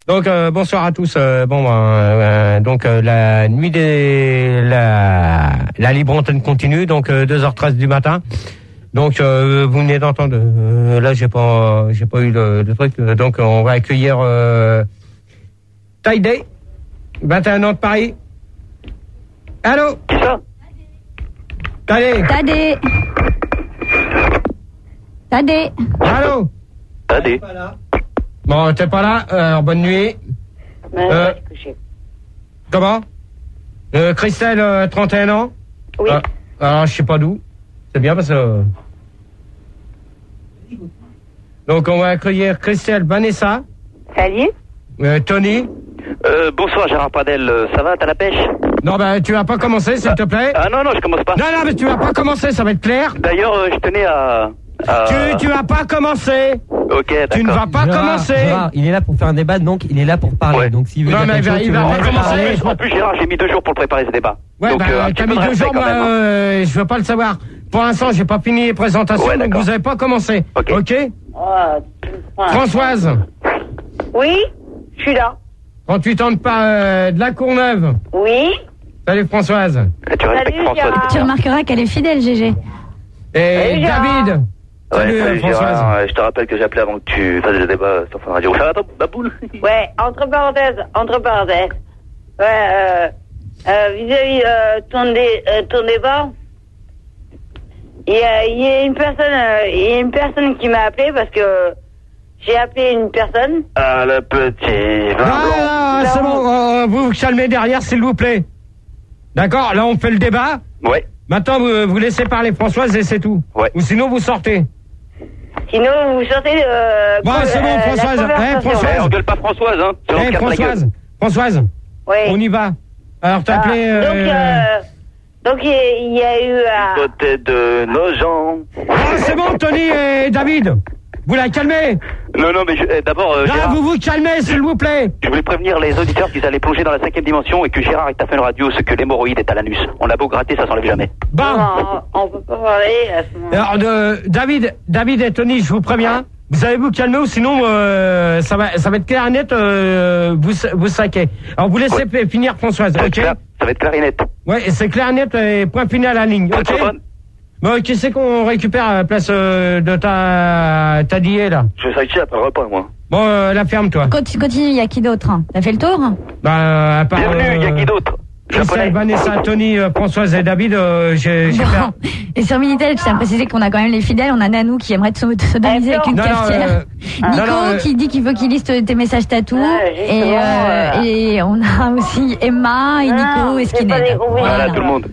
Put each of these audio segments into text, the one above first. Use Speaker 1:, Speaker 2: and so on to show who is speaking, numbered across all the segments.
Speaker 1: Donc bonsoir à tous. Donc la nuit la libre antenne continue. Donc 2h13 du matin. Donc vous venez d'entendre. Là j'ai pas eu le truc. Donc on va accueillir Taïdé, 21 ans de Paris. Allô.
Speaker 2: Qui ça?
Speaker 1: Tadé. Allô.
Speaker 2: Tadé.
Speaker 1: Bon, t'es pas là. Alors bonne nuit. Comment? Christelle, 31 ans.
Speaker 3: Oui.
Speaker 1: Alors je sais pas d'où. C'est bien parce que. Donc on va accueillir Christelle, Vanessa.
Speaker 3: Salut.
Speaker 1: Tony.
Speaker 2: Bonsoir Gérard Pradel, ça va, t'as la pêche?
Speaker 1: Non, tu vas pas commencer, s'il te plaît.
Speaker 2: Ah non, je commence pas.
Speaker 1: Non, mais tu vas pas commencer, ça va être clair.
Speaker 2: D'ailleurs, je tenais à...
Speaker 1: Tu vas pas commencer.
Speaker 2: Ok, d'accord.
Speaker 1: Tu ne vas pas commencer.
Speaker 4: Gérard, il est là pour faire un débat, donc il est là pour parler.
Speaker 2: Ouais.
Speaker 4: Donc s'il veut
Speaker 1: Non,
Speaker 4: dire
Speaker 1: mais
Speaker 4: quelque chose,
Speaker 1: il va pas commencer.
Speaker 2: Parler. En plus, Gérard, j'ai mis 2 jours pour le préparer ce débat.
Speaker 1: Ouais,
Speaker 2: donc,
Speaker 1: t'as mis 2 jours, je veux pas le savoir. Pour l'instant, j'ai pas fini les présentations,
Speaker 2: Ouais,
Speaker 1: donc vous avez pas commencé. Ok. Françoise.
Speaker 3: Oui, je suis là.
Speaker 1: 38 ans de la Courneuve.
Speaker 3: Oui.
Speaker 1: Salut Françoise.
Speaker 2: Tu respectes François.
Speaker 5: Tu remarqueras qu'elle est fidèle, GG.
Speaker 1: Et David.
Speaker 2: Salut
Speaker 1: Françoise.
Speaker 2: Gérard, je te rappelle que j'ai appelé avant que tu fasses le débat sur Fun Radio. Ça va, ta boule?
Speaker 3: Ouais, entre parenthèses. Ouais, vis-à-vis ton débat, il y a une personne qui m'a appelé parce que j'ai appelé une personne.
Speaker 2: Ah, le petit vin blanc.
Speaker 1: C'est bon, vous calmez derrière, s'il vous plaît. D'accord, là on fait le débat.
Speaker 2: Ouais.
Speaker 1: Maintenant, vous laissez parler Françoise et c'est tout.
Speaker 2: Ouais.
Speaker 1: Ou sinon, vous sortez.
Speaker 3: Sinon, vous sortez de...
Speaker 1: Bon, c'est bon, Françoise. Françoise.
Speaker 2: On gueule pas Françoise, hein.
Speaker 1: Françoise.
Speaker 3: Oui.
Speaker 1: On y va. Alors, t'as appelé...
Speaker 3: Donc, il y a eu...
Speaker 2: Côté de nos gens.
Speaker 1: C'est bon, Tony et David. Vous la calmez.
Speaker 2: Non, mais d'abord...
Speaker 1: Là,
Speaker 2: Gérard,
Speaker 1: vous calmez, s'il vous plaît.
Speaker 2: je voulais prévenir les auditeurs qu'ils allaient plonger dans la 5e dimension et que Gérard est à Fun Radio, ce que l'hémorroïde est à l'anus. On a beau gratter, ça s'enlève jamais.
Speaker 1: Bon.
Speaker 3: Non, on peut pas parler à ce moment.
Speaker 1: Alors, David et Tony, je vous préviens, vous allez vous calmer ou sinon ça va être clair et net, vous saquez. Alors, vous laissez finir Françoise, ok?
Speaker 2: Ça va être clair et net.
Speaker 1: Ouais, et c'est clair et net et point final à la ligne, ok? Bon, qui c'est qu'on récupère à la place de ta diée, là?
Speaker 2: Je vais ça après le repas, moi.
Speaker 1: Bon, la ferme, toi.
Speaker 5: Continue, il y a qui d'autre? T'as fait le tour?
Speaker 1: À part...
Speaker 2: Bienvenue, il y a qui d'autre?
Speaker 1: Christelle, Vanessa, Tony, Françoise et David, j'ai fait...
Speaker 5: Et sur Minitel, je tiens à préciser qu'on a quand même les fidèles. On a Nanou qui aimerait te sodomiser avec une cafetière. Nico qui dit qu'il veut qu'il liste tes messages tatou. Et on a aussi Emma et Nico et Skinhead.
Speaker 2: Voilà, tout le monde.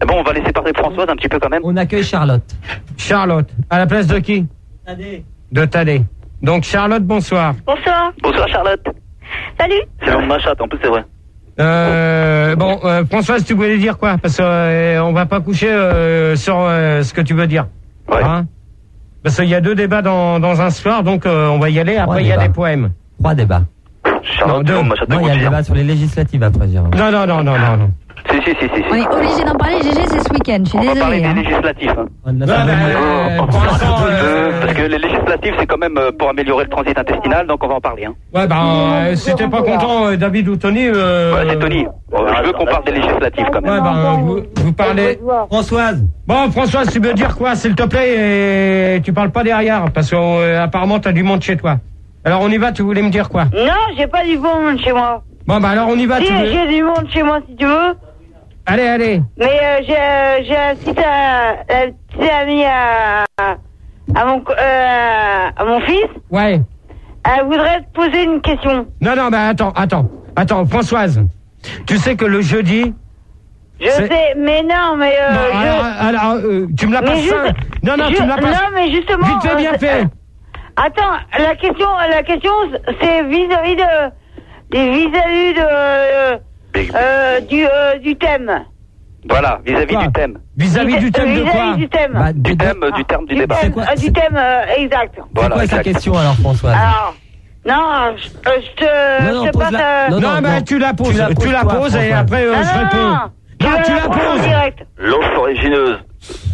Speaker 1: Bon,
Speaker 2: on va laisser parler Françoise un petit peu quand même.
Speaker 4: On accueille Charlotte.
Speaker 1: Charlotte, à la place de qui?
Speaker 4: Tadé.
Speaker 1: De Tadé. Donc Charlotte, bonsoir.
Speaker 3: Bonsoir.
Speaker 2: Bonsoir Charlotte.
Speaker 3: Salut.
Speaker 2: C'est le nom de ma chatte, en plus c'est vrai.
Speaker 1: Françoise, tu voulais dire quoi? Parce que on va pas coucher sur ce que tu veux dire.
Speaker 2: Ouais.
Speaker 1: Hein? Parce qu'il y a 2 débats dans un soir, donc on va y aller. Après, il y a des poèmes.
Speaker 4: 3 débats.
Speaker 2: Charlotte,
Speaker 1: Non,
Speaker 2: ma chatte de
Speaker 4: Non, il y a le
Speaker 2: Gauthier.
Speaker 4: débat sur les législatives après, Gérard.
Speaker 1: Non.
Speaker 2: Si.
Speaker 5: On est obligé d'en parler, GG, c'est ce week-end. Je suis
Speaker 2: On va parler
Speaker 5: désolée.
Speaker 2: des législatifs. Hein.
Speaker 1: Pour l'instant,
Speaker 2: Parce que les législatives, c'est quand même pour améliorer le transit intestinal, donc on va en parler. Hein.
Speaker 1: Ouais, si t'es pas content, David ou Tony...
Speaker 2: Ouais, c'est Tony. Je veux qu'on parle des législatives quand même.
Speaker 1: Ouais, vous parlez...
Speaker 4: Françoise.
Speaker 1: Bon, Françoise, tu veux dire quoi, s'il te plaît, et tu parles pas derrière, parce que apparemment t'as du monde chez toi. Alors on y va, tu voulais me dire quoi?
Speaker 3: Non, j'ai pas du bon monde chez moi.
Speaker 1: Bon, alors on y va,
Speaker 3: Si,
Speaker 1: tu veux...
Speaker 3: j'ai du monde chez moi si tu veux.
Speaker 1: Allez.
Speaker 3: Mais j'ai un petit ami à mon fils.
Speaker 1: Ouais.
Speaker 3: Elle voudrait te poser une question.
Speaker 1: Non, attends, Françoise. Tu sais que le jeudi...
Speaker 3: Je sais, mais non, mais...
Speaker 1: alors, tu me l'as pas simple. Non, tu me l'as pas...
Speaker 3: Non, mais justement...
Speaker 1: Vite fait, bien fait.
Speaker 3: Attends, la question, c'est vis-à-vis du thème.
Speaker 2: Voilà, vis-à-vis du thème.
Speaker 1: Vis-à-vis du thème de quoi?
Speaker 3: Du thème.
Speaker 2: Du thème du débat.
Speaker 3: Du thème exact.
Speaker 2: Voilà,
Speaker 4: c'est quoi sa question alors, Françoise?
Speaker 3: Alors, non, je te passe...
Speaker 1: Non, mais tu la poses et après je réponds. Non, tu la poses.
Speaker 2: L'eau origineuse.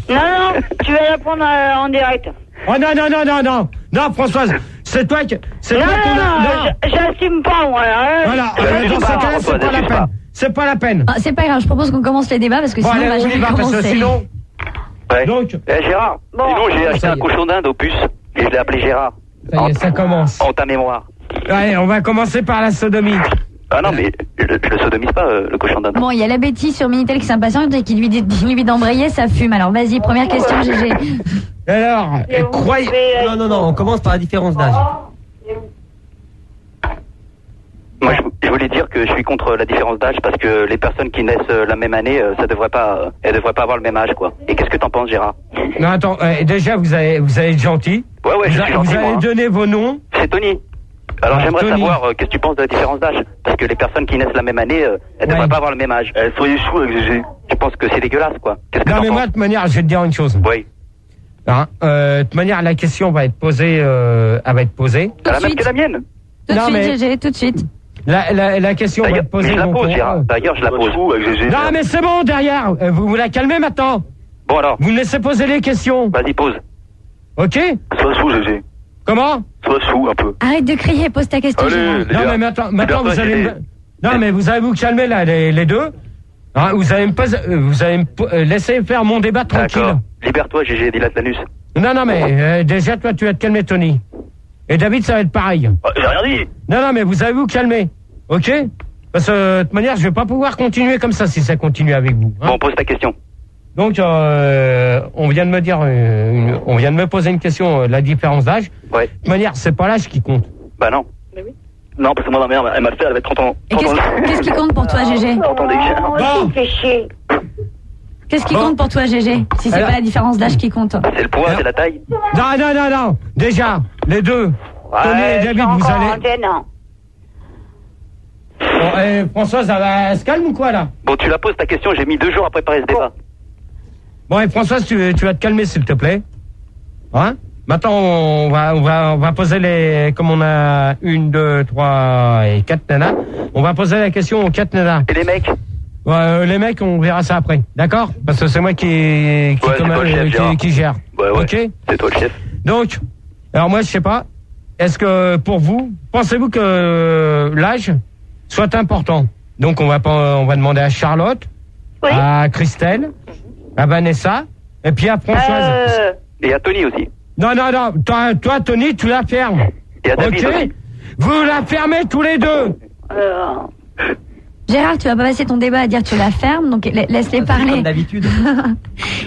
Speaker 3: Non, tu vas répondre en direct.
Speaker 1: Oh non, Françoise, c'est toi qui...
Speaker 3: Non, j'attends pas, moi. Hein.
Speaker 1: Voilà, dans ce cas-là, c'est pas la peine. C'est pas la peine.
Speaker 5: Ah, c'est pas grave, je propose qu'on commence les débats parce que sinon
Speaker 1: allez,
Speaker 5: on va
Speaker 1: on y
Speaker 5: jamais
Speaker 1: va, parce que
Speaker 5: commencer.
Speaker 1: sinon...
Speaker 2: Ouais.
Speaker 1: Donc...
Speaker 2: Gérard, sinon j'ai acheté un cochon d'Inde au puce, et je l'ai appelé Gérard.
Speaker 1: Ça y est, ça commence.
Speaker 2: En ta mémoire.
Speaker 1: Allez, on va commencer par la sodomie.
Speaker 2: Ah non, mais je le sodomise pas, le cochon d'Inde.
Speaker 5: Bon, il y a la Betty sur Minitel qui s'impatiente et qui lui dit d'embrayer, ça fume. Alors vas-y, première question, GG.
Speaker 1: Alors, croyez...
Speaker 4: Non, on commence par la différence d'âge.
Speaker 2: Moi, je voulais dire que je suis contre la différence d'âge parce que les personnes qui naissent la même année, elles devraient pas avoir le même âge, quoi. Et qu'est-ce que t'en penses, Gérard?
Speaker 1: Non, attends, déjà, vous allez être gentil.
Speaker 2: Ouais, je suis gentil,
Speaker 1: vous allez
Speaker 2: moi,
Speaker 1: donner vos noms.
Speaker 2: C'est Tony. Alors, j'aimerais savoir qu'est-ce que tu penses de la différence d'âge. Parce que les personnes qui naissent la même année, elles devraient pas avoir le même âge. Soyez chou avec GG. Je pense que c'est dégueulasse, quoi. Qu'est-ce que
Speaker 1: Non,
Speaker 2: t'en
Speaker 1: mais
Speaker 2: penses?
Speaker 1: moi, de toute manière, je vais te dire une chose.
Speaker 2: Oui.
Speaker 1: De toute manière, la question va être posée, elle va être posée.
Speaker 5: Tout de
Speaker 2: La même
Speaker 5: suite.
Speaker 2: que la mienne.
Speaker 5: Tout de
Speaker 1: Non,
Speaker 5: suite,
Speaker 1: mais-
Speaker 5: GG, tout de suite.
Speaker 1: La question va être posée.
Speaker 2: Je la
Speaker 1: donc,
Speaker 2: pose, Gérard. D'ailleurs, je la pose.
Speaker 1: Non, mais c'est bon, derrière. Vous la calmez maintenant.
Speaker 2: Bon, alors.
Speaker 1: Vous me laissez poser les questions.
Speaker 2: Vas-y, pose.
Speaker 1: Ok?
Speaker 2: Sois fou, GG.
Speaker 1: Comment?
Speaker 2: Sois fou, un peu.
Speaker 5: Arrête de crier, pose ta question, Gérard.
Speaker 1: Non, mais maintenant vous allez me... Non, mais vous allez vous calmer, là, les deux. Hein, vous allez me laisser faire mon débat tranquille.
Speaker 2: D'accord. Libère-toi, GG, dilate l'anus.
Speaker 1: Non, mais déjà, toi, tu vas te calmer, Tony. Et David, ça va être pareil.
Speaker 2: J'ai rien dit.
Speaker 1: Non, mais vous allez vous calmer. Ok? Parce que, de toute manière, je vais pas pouvoir continuer comme ça si ça continue avec vous. Hein.
Speaker 2: Bon, pose ta question.
Speaker 1: Donc, on vient de me dire, on vient de me poser une question, la différence d'âge.
Speaker 2: Ouais.
Speaker 1: De toute manière, c'est pas l'âge qui compte.
Speaker 2: Bah non.
Speaker 3: Mais oui.
Speaker 2: Non, parce que moi, ma mère, elle m'a fait, elle avait 30 ans.
Speaker 5: Et qu'est-ce qui compte pour toi, GG?
Speaker 2: Attendez.
Speaker 1: Bon.
Speaker 3: Fais chier.
Speaker 5: Qu'est-ce qui
Speaker 1: Bon.
Speaker 5: compte pour toi, GG? Si c'est
Speaker 1: Alors-
Speaker 5: pas la différence d'âge qui compte.
Speaker 2: C'est le poids, c'est la taille.
Speaker 1: Non. Déjà, les deux. Tony et David, vous allez... Bon, Françoise, elle se calme ou quoi, là?
Speaker 2: Bon, tu la poses ta question, j'ai mis 2 jours à préparer ce débat.
Speaker 1: Bon, et Françoise, tu vas te calmer, s'il te plaît. Hein? Maintenant, on va poser les... Comme on a 1, 2, 3 et 4 nanas, on va poser la question aux 4 nanas.
Speaker 2: Et les mecs?
Speaker 1: Les mecs, on verra ça après. D'accord? Parce que c'est moi qui
Speaker 2: c'est toi le chef, Gérard.
Speaker 1: qui gère.
Speaker 2: Ouais.
Speaker 1: Ok?
Speaker 2: C'est toi le chef.
Speaker 1: Donc, alors moi, je sais pas. Est-ce que pour vous, pensez-vous que l'âge soit important? Donc, on va demander à Charlotte,
Speaker 3: Oui.
Speaker 1: à Christelle, à Vanessa, et puis à Françoise.
Speaker 2: Et à Tony aussi.
Speaker 1: Non. Toi, Tony, tu la fermes.
Speaker 2: Et à David
Speaker 1: Ok?
Speaker 2: aussi.
Speaker 1: Vous la fermez tous les deux.
Speaker 5: Gérard, tu vas pas passer ton débat à dire tu la fermes, donc laisse-les parler.
Speaker 4: Comme d'habitude.
Speaker 1: Bon,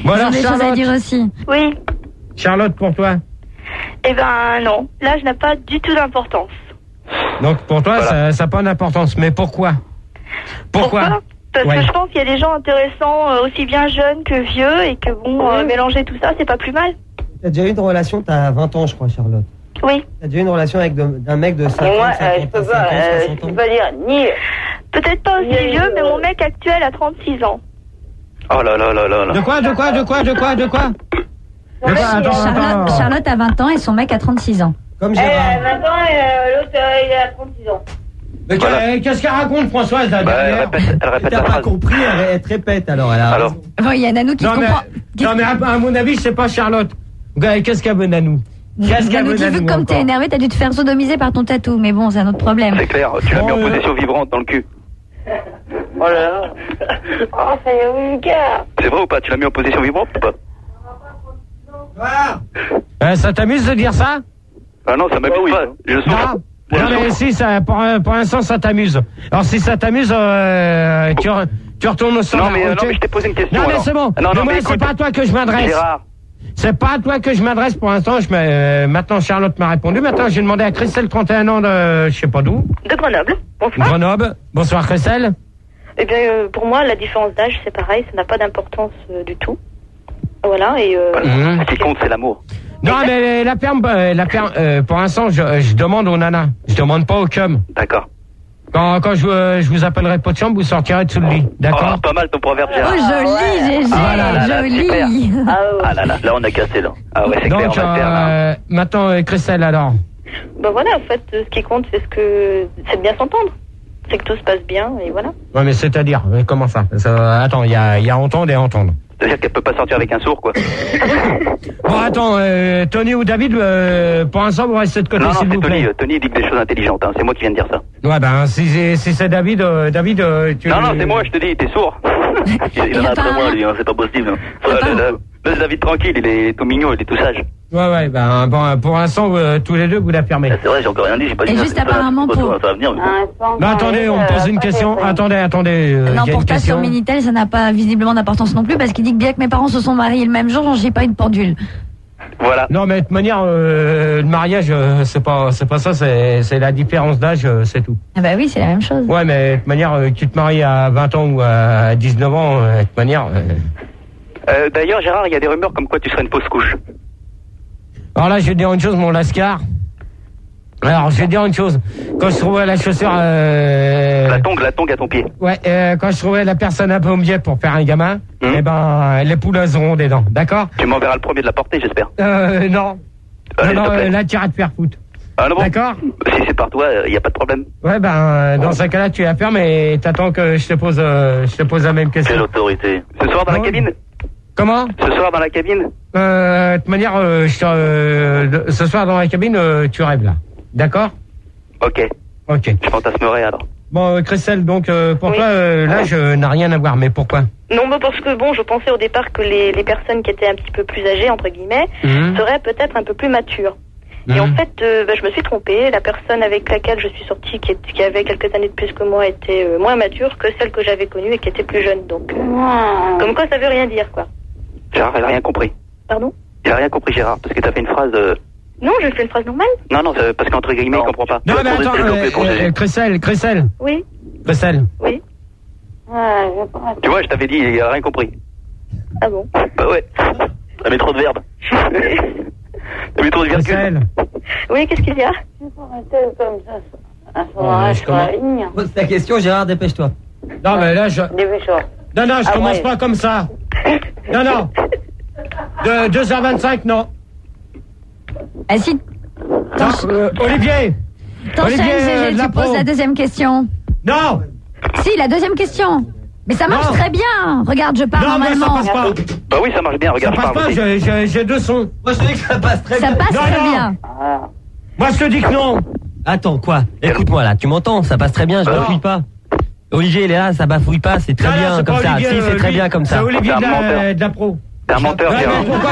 Speaker 5: Ils ont
Speaker 1: alors,
Speaker 5: des choses à
Speaker 1: Charlotte,
Speaker 5: dire aussi.
Speaker 3: Oui.
Speaker 1: Charlotte, pour toi.
Speaker 3: Eh ben non, l'âge n'a pas du tout d'importance.
Speaker 1: Donc, pour toi,
Speaker 2: Voilà.
Speaker 1: ça n'a pas d'importance. Mais pourquoi? Pourquoi?
Speaker 3: Parce
Speaker 1: Ouais.
Speaker 3: que je pense qu'il y a des gens intéressants, aussi bien jeunes que vieux, et que bon, mélanger tout ça, c'est pas plus mal.
Speaker 4: T'as déjà eu une relation, t'as 20 ans, je crois, Charlotte.
Speaker 3: Oui.
Speaker 4: T'as déjà eu une relation avec d'un mec de 50 ans,
Speaker 3: Moi,
Speaker 4: 50,
Speaker 3: je peux
Speaker 4: 60 ans.
Speaker 3: pas dire ni. Peut-être pas aussi vieux, mais mon mec actuel a 36 ans.
Speaker 2: Oh là.
Speaker 1: De quoi?
Speaker 5: Charlotte a 20 ans et son mec a 36 ans.
Speaker 4: Comme Gérard.
Speaker 3: Maintenant, l'autre, il a 36 ans.
Speaker 1: Mais
Speaker 2: Voilà.
Speaker 1: qu'est-ce qu'elle raconte, Françoise, là,
Speaker 2: Bah, elle
Speaker 1: derrière?
Speaker 2: répète
Speaker 4: T'as
Speaker 2: la
Speaker 4: pas
Speaker 2: phrase.
Speaker 4: compris, elle te répète alors. Elle a
Speaker 2: Alors.
Speaker 4: raison.
Speaker 5: Bon, il y a Nanou qui
Speaker 1: Non,
Speaker 5: comprend.
Speaker 1: mais à mon avis, c'est pas Charlotte. Qu'est-ce qu'elle veut, Nanou?
Speaker 5: Nanou qui veut que comme t'es énervé, t'as dû te faire sodomiser par ton tatou. Mais bon, c'est un autre problème.
Speaker 2: C'est clair, tu l'as mis en
Speaker 1: Oh,
Speaker 2: position vibrante dans le cul.
Speaker 3: Oh là là. Oh, c'est vulgaire.
Speaker 2: C'est vrai ou pas? Tu l'as mis en position vibrante ou pas?
Speaker 1: Ça t'amuse de dire ça?
Speaker 2: Ah non, ça m'amuse pas. Je
Speaker 1: Non,
Speaker 2: souffre.
Speaker 1: non, mais si, pour l'instant, ça t'amuse. Alors, si ça t'amuse, tu retournes au standard.
Speaker 2: Non, mais
Speaker 1: ok
Speaker 2: je t'ai posé une question.
Speaker 1: Non, mais
Speaker 2: alors.
Speaker 1: c'est bon.
Speaker 2: Non,
Speaker 1: mais moi,
Speaker 2: mais
Speaker 1: c'est
Speaker 2: écoute,
Speaker 1: pas à toi que je m'adresse.
Speaker 2: Gérard.
Speaker 1: C'est pas à toi que je m'adresse pour l'instant. Maintenant, Charlotte m'a répondu. Maintenant, j'ai demandé à Christelle, 31 ans, de je sais pas d'où.
Speaker 3: De Grenoble. Bonsoir.
Speaker 1: Grenoble. Bonsoir, Christelle.
Speaker 3: Eh bien, pour moi, la différence d'âge, c'est pareil, ça n'a pas d'importance du tout. Voilà, et...
Speaker 2: Ce qui compte, c'est l'amour.
Speaker 1: Non, mais la perme, pour l'instant, je demande aux nanas. Je demande pas aux cum.
Speaker 2: D'accord.
Speaker 1: Quand je vous appellerai pas de chambre, vous sortirez de sous le lit. D'accord?
Speaker 2: Oh, pas mal ton proverbe,
Speaker 5: Oh,
Speaker 2: Gérard.
Speaker 5: joli, GG,
Speaker 2: Ah là là,
Speaker 5: joli.
Speaker 2: super. Ah là, là on a cassé, là. Ah ouais, c'est clair,
Speaker 1: Donc,
Speaker 2: on va faire, là.
Speaker 1: maintenant, Christelle, alors.
Speaker 3: Ben voilà, en fait, ce qui compte, c'est c'est de bien s'entendre. C'est que tout se passe bien, et voilà.
Speaker 1: Ouais, mais c'est-à-dire, comment ça? Attends, il y a entendre et entendre.
Speaker 2: C'est-à-dire qu'elle peut pas sortir avec un sourd, quoi.
Speaker 1: Bon, attends, Tony ou David, pour l'instant, vous restez de côté,
Speaker 2: Non,
Speaker 1: s'il
Speaker 2: c'est
Speaker 1: vous plaît.
Speaker 2: Tony. Tony dit que des choses intelligentes, hein. C'est moi qui viens de dire ça.
Speaker 1: Ouais, ben, si c'est David, tu...
Speaker 2: Non, c'est moi, je te dis, t'es sourd. Il en a après moi, lui, hein, c'est pas possible. Laisse David tranquille, il est tout mignon, il est tout sage.
Speaker 1: Ouais, ben, bon, pour l'instant, tous les deux, vous l'affirmez.
Speaker 2: C'est vrai, j'ai encore rien dit, j'ai pas dit.
Speaker 5: Et juste apparemment pour...
Speaker 2: Ça va venir,
Speaker 1: non, attendez, on me pose une question. Attendez.
Speaker 5: Non, pour ta sur Minitel, ça n'a pas visiblement d'importance non plus, parce qu'il dit que bien que mes parents se sont mariés le même jour, j'ai pas eu de pendule.
Speaker 2: Voilà.
Speaker 1: Non, mais de toute manière, le mariage, c'est pas ça, c'est la différence d'âge, c'est tout.
Speaker 5: Ah bah oui, c'est la même chose.
Speaker 1: Ouais, mais de toute manière, tu te maries à 20 ans ou à 19 ans, de toute manière...
Speaker 2: D'ailleurs, Gérard, il y a des rumeurs comme quoi tu serais une fausse couche.
Speaker 1: Alors là, je vais dire une chose, mon Lascar. Alors, je vais dire une chose. Quand je trouvais la chaussure...
Speaker 2: La tongue à ton pied.
Speaker 1: Ouais, quand je trouvais la personne un peu obligée pour faire un gamin, eh ben, les poules, elles auront des dents, d'accord?
Speaker 2: Tu m'enverras le premier de la portée, j'espère.
Speaker 1: Non.
Speaker 2: Allez,
Speaker 1: non, là, tu iras te faire foutre.
Speaker 2: Ah, non, bon.
Speaker 1: D'accord?
Speaker 2: Si c'est par toi, il n'y a pas de problème.
Speaker 1: Ouais, ben, dans ce cas-là, tu vas faire, mais t'attends que je te pose la même question.
Speaker 2: Quelle autorité? Ce soir dans la cabine?
Speaker 1: Comment?
Speaker 2: Ce soir dans la cabine?
Speaker 1: De toute manière, ce soir dans la cabine, tu rêves là. D'accord?
Speaker 2: Ok. Je fantasmerai alors.
Speaker 1: Bon, Christelle, donc pour toi, l'âge n'a rien à voir, mais pourquoi?
Speaker 6: Non, bah parce que bon, je pensais au départ que les personnes qui étaient un petit peu plus âgées, entre guillemets, seraient peut-être un peu plus matures. Et en fait, je me suis trompée. La personne avec laquelle je suis sortie, qui avait quelques années de plus que moi, était moins mature que celle que j'avais connue et qui était plus jeune. Donc, comme quoi, ça veut rien dire, quoi.
Speaker 2: Gérard, il a rien compris.
Speaker 6: Pardon?
Speaker 2: Il a rien compris, Gérard, parce que t'as fait une phrase...
Speaker 6: Non, j'ai fait une phrase normale.
Speaker 2: Non, parce qu'entre guillemets, il comprend pas.
Speaker 1: Non, mais attends, Christelle.
Speaker 6: Oui.
Speaker 1: Christelle.
Speaker 6: Oui.
Speaker 2: Tu vois, je t'avais dit, il a rien compris.
Speaker 6: Ah bon?
Speaker 2: Bah ouais. T'as mis trop de verbes. T'as mis trop de virgules.
Speaker 6: Oui, qu'est-ce qu'il y a?
Speaker 4: Pose ta question, Gérard, dépêche-toi.
Speaker 1: Non, mais là, je commence pas comme ça. Non. De 2h25, non.
Speaker 5: Ah si.
Speaker 1: Olivier.
Speaker 5: T'enchaînes, tu poses la deuxième question.
Speaker 1: Non.
Speaker 5: Si, la deuxième question. Mais ça marche très bien. Regarde, je parle normalement.
Speaker 1: Non, mais ça passe pas.
Speaker 2: Bah oui, ça marche bien. Regarde,
Speaker 1: ça passe pas, j'ai deux sons.
Speaker 4: Moi, je te dis que ça passe très bien.
Speaker 5: Ça passe très bien.
Speaker 1: Moi, je te dis que non.
Speaker 4: Attends, quoi? Écoute-moi, là, tu m'entends? Ça passe très bien, je bafouille pas. Olivier, il est là, ça bafouille pas, c'est très bien comme ça. Si, c'est très bien comme ça.
Speaker 1: C'est Olivier de la pro.
Speaker 2: T'es un menteur, Gérard.
Speaker 1: Pourquoi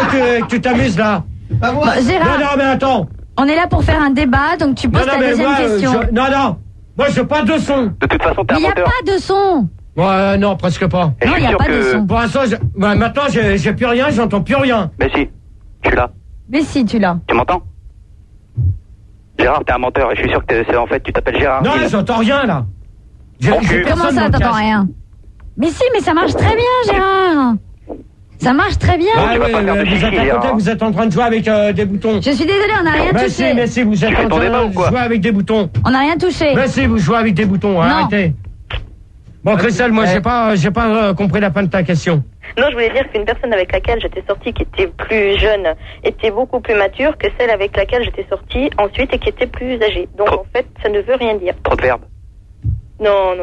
Speaker 1: tu t'amuses là?
Speaker 5: Gérard.
Speaker 1: Non, mais attends.
Speaker 5: On est là pour faire un débat, donc tu poses ta deuxième question.
Speaker 1: Non. Moi, je veux pas de son.
Speaker 2: De toute façon, t'es un menteur.
Speaker 5: Mais il n'y a pas de son.
Speaker 1: Ouais, non, presque pas.
Speaker 5: Non, il n'y a pas de son.
Speaker 1: Pour l'instant, maintenant, j'ai plus rien, j'entends plus rien.
Speaker 2: Mais si, je suis là.
Speaker 5: Mais si, tu l'as.
Speaker 2: Tu m'entends? Gérard, t'es un menteur, et je suis sûr que en fait, tu t'appelles Gérard.
Speaker 1: Non, j'entends rien, là.
Speaker 5: Comment ça, t'entends rien? Mais si, mais ça marche très bien, Gérard. Ça marche très bien.
Speaker 1: Vous êtes en train de jouer avec des boutons.
Speaker 5: Je suis désolée, on n'a rien touché.
Speaker 1: Mais si, vous êtes en train de jouer avec des boutons.
Speaker 5: On n'a rien touché.
Speaker 1: Mais si, vous jouez avec des boutons, arrêtez. Bon, Christelle, moi, j'ai pas compris la fin de ta question.
Speaker 6: Non, je voulais dire qu'une personne avec laquelle j'étais sortie, qui était plus jeune, était beaucoup plus mature que celle avec laquelle j'étais sortie ensuite et qui était plus âgée. Donc, en fait, ça ne veut rien dire.
Speaker 2: Trop de verbes.
Speaker 6: Non.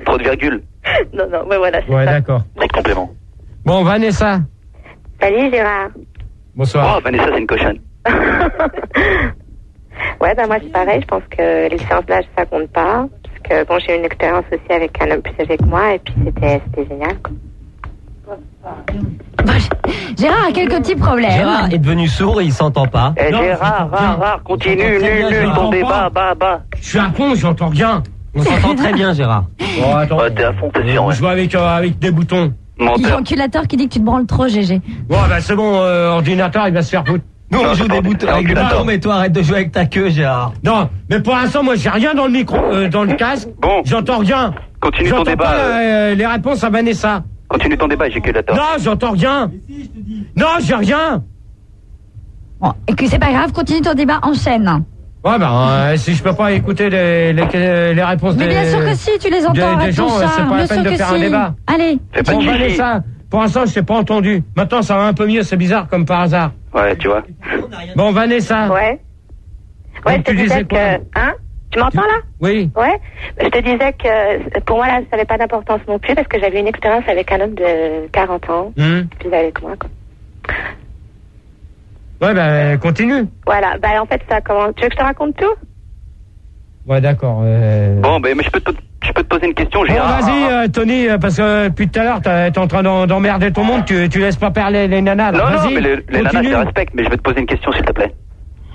Speaker 2: Trop de virgules.
Speaker 6: Non, mais voilà, c'est ça.
Speaker 1: Ouais, d'accord.
Speaker 2: Trop de compléments.
Speaker 1: Bon, Vanessa.
Speaker 6: Salut, Gérard.
Speaker 1: Bonsoir.
Speaker 2: Oh, Vanessa, c'est une cochonne.
Speaker 6: Ouais, moi, c'est pareil. Je pense que les séances d'âge, ça compte pas. Parce que, j'ai eu une expérience aussi avec un homme plus âgé que moi, et puis c'était génial, quoi.
Speaker 5: Gérard a quelques petits problèmes.
Speaker 4: Gérard est devenu sourd et il s'entend pas.
Speaker 2: Gérard, continue, nul, ton débat, bas.
Speaker 1: Je suis à fond, j'entends rien.
Speaker 4: On s'entend très bien, Gérard.
Speaker 1: Oh, attends.
Speaker 2: T'es à fond, t'es sûr, ouais.
Speaker 1: Je joue avec des boutons.
Speaker 5: Il y a
Speaker 2: Menteur.
Speaker 5: l'enculateur qui dit que tu te branles trop, GG.
Speaker 1: Ouais, bah c'est bon, ordinateur, il va se faire foutre.
Speaker 4: Nous, on joue des boutons avec des boutons, mais toi, arrête de jouer avec ta queue, Gérard.
Speaker 1: Non, mais pour l'instant, moi, j'ai rien dans le micro, dans le casque.
Speaker 2: Bon.
Speaker 1: J'entends rien.
Speaker 2: Continue ton débat.
Speaker 1: Pas les réponses à Vanessa.
Speaker 2: Continue ton débat, éjaculateur.
Speaker 1: Non, j'entends rien. Non, j'ai rien.
Speaker 5: Bon, et que c'est pas grave, continue ton débat, enchaîne.
Speaker 1: Ouais, bah, si je peux pas écouter les réponses
Speaker 5: mais bien sûr que si, tu les entends,
Speaker 1: des gens, c'est pas la peine de faire un débat.
Speaker 5: Allez.
Speaker 1: Bon, Vanessa, pour l'instant, je t'ai pas entendu. Maintenant, ça va un peu mieux, c'est bizarre, comme par hasard.
Speaker 2: Ouais, tu vois.
Speaker 1: Bon, Vanessa.
Speaker 6: Ouais, je te disais que... Hein? Tu m'entends, là?
Speaker 1: Oui.
Speaker 6: Ouais. Je te disais que, pour moi, là, ça n'avait pas d'importance non plus, parce que j'avais une expérience avec un homme de 40 ans, plus âgé que moi, quoi.
Speaker 1: Ouais, bah, continue.
Speaker 6: Voilà. Bah, en fait, ça commence... Tu veux que je te raconte tout?
Speaker 1: Ouais, d'accord.
Speaker 2: Bon, mais je peux te poser une question, Gérard.
Speaker 1: Bon, vas-y, Tony, parce que depuis tout à l'heure, t'es en train d'emmerder tout le monde, tu laisses pas parler les nanas.
Speaker 2: Non, mais les nanas, je les respecte, mais je vais te poser une question, s'il te plaît.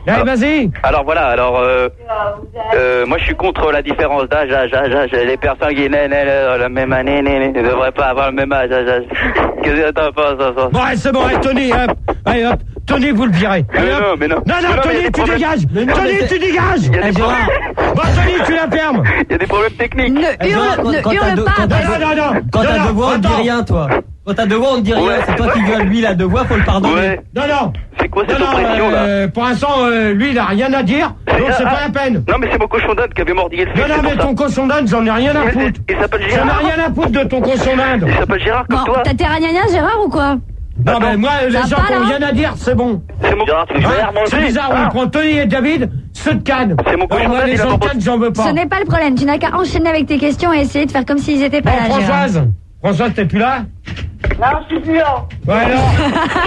Speaker 1: Allez, vas-y.
Speaker 2: Alors voilà, moi je suis contre la différence d'âge. Les personnes qui naissent la même année ne devraient pas avoir le même âge. Qu'est-ce que t'en penses?
Speaker 1: Bon, c'est bon, allez, Tony, allez, hop. Tony, vous le virez.
Speaker 2: Mais non.
Speaker 1: Non, Tony, tu dégages. Tony, tu dégages. Bon, Tony, tu la fermes.
Speaker 2: Il y a des problèmes techniques.
Speaker 5: Ne hurle pas.
Speaker 1: Non.
Speaker 4: Quand t'as deux voix, on ne dit rien, toi. Quand t'as deux voix, on ne dit rien. C'est toi qui gueules. Lui, il a deux voix, faut le pardonner.
Speaker 2: Ouais.
Speaker 1: Non.
Speaker 2: C'est quoi cette oppression, là?
Speaker 1: Pour l'instant, lui, il a rien à dire, donc c'est pas la peine.
Speaker 2: Non, mais c'est mon cochon d'Inde qui avait mordillé le fils.
Speaker 1: Non, mais ton cochon d'Inde, j'en ai rien à foutre.
Speaker 2: Il s'appelle Gérard.
Speaker 1: J'en ai rien à foutre de ton cochon d'Inde.
Speaker 2: Il s'appelle Gérard comme toi.
Speaker 5: T'as tes ragnagnas, Gérard, ou quoi?
Speaker 1: Non, mais moi, les gens qui ont rien à dire, c'est bon.
Speaker 2: C'est mon Gérard,
Speaker 1: c'est bizarre, on prend Tony et David, ceux de Cannes.
Speaker 2: C'est mon cochon
Speaker 1: moi,
Speaker 2: d'Inde,
Speaker 1: les gens de Cannes, j'en veux pas.
Speaker 5: Ce n'est pas le problème, tu n'as qu'à enchaîner avec tes questions et essayer de faire comme s'ils étaient pas là,
Speaker 1: Françoise, t'es plus là?
Speaker 3: Non, je suis plus là.
Speaker 1: Ouais, alors?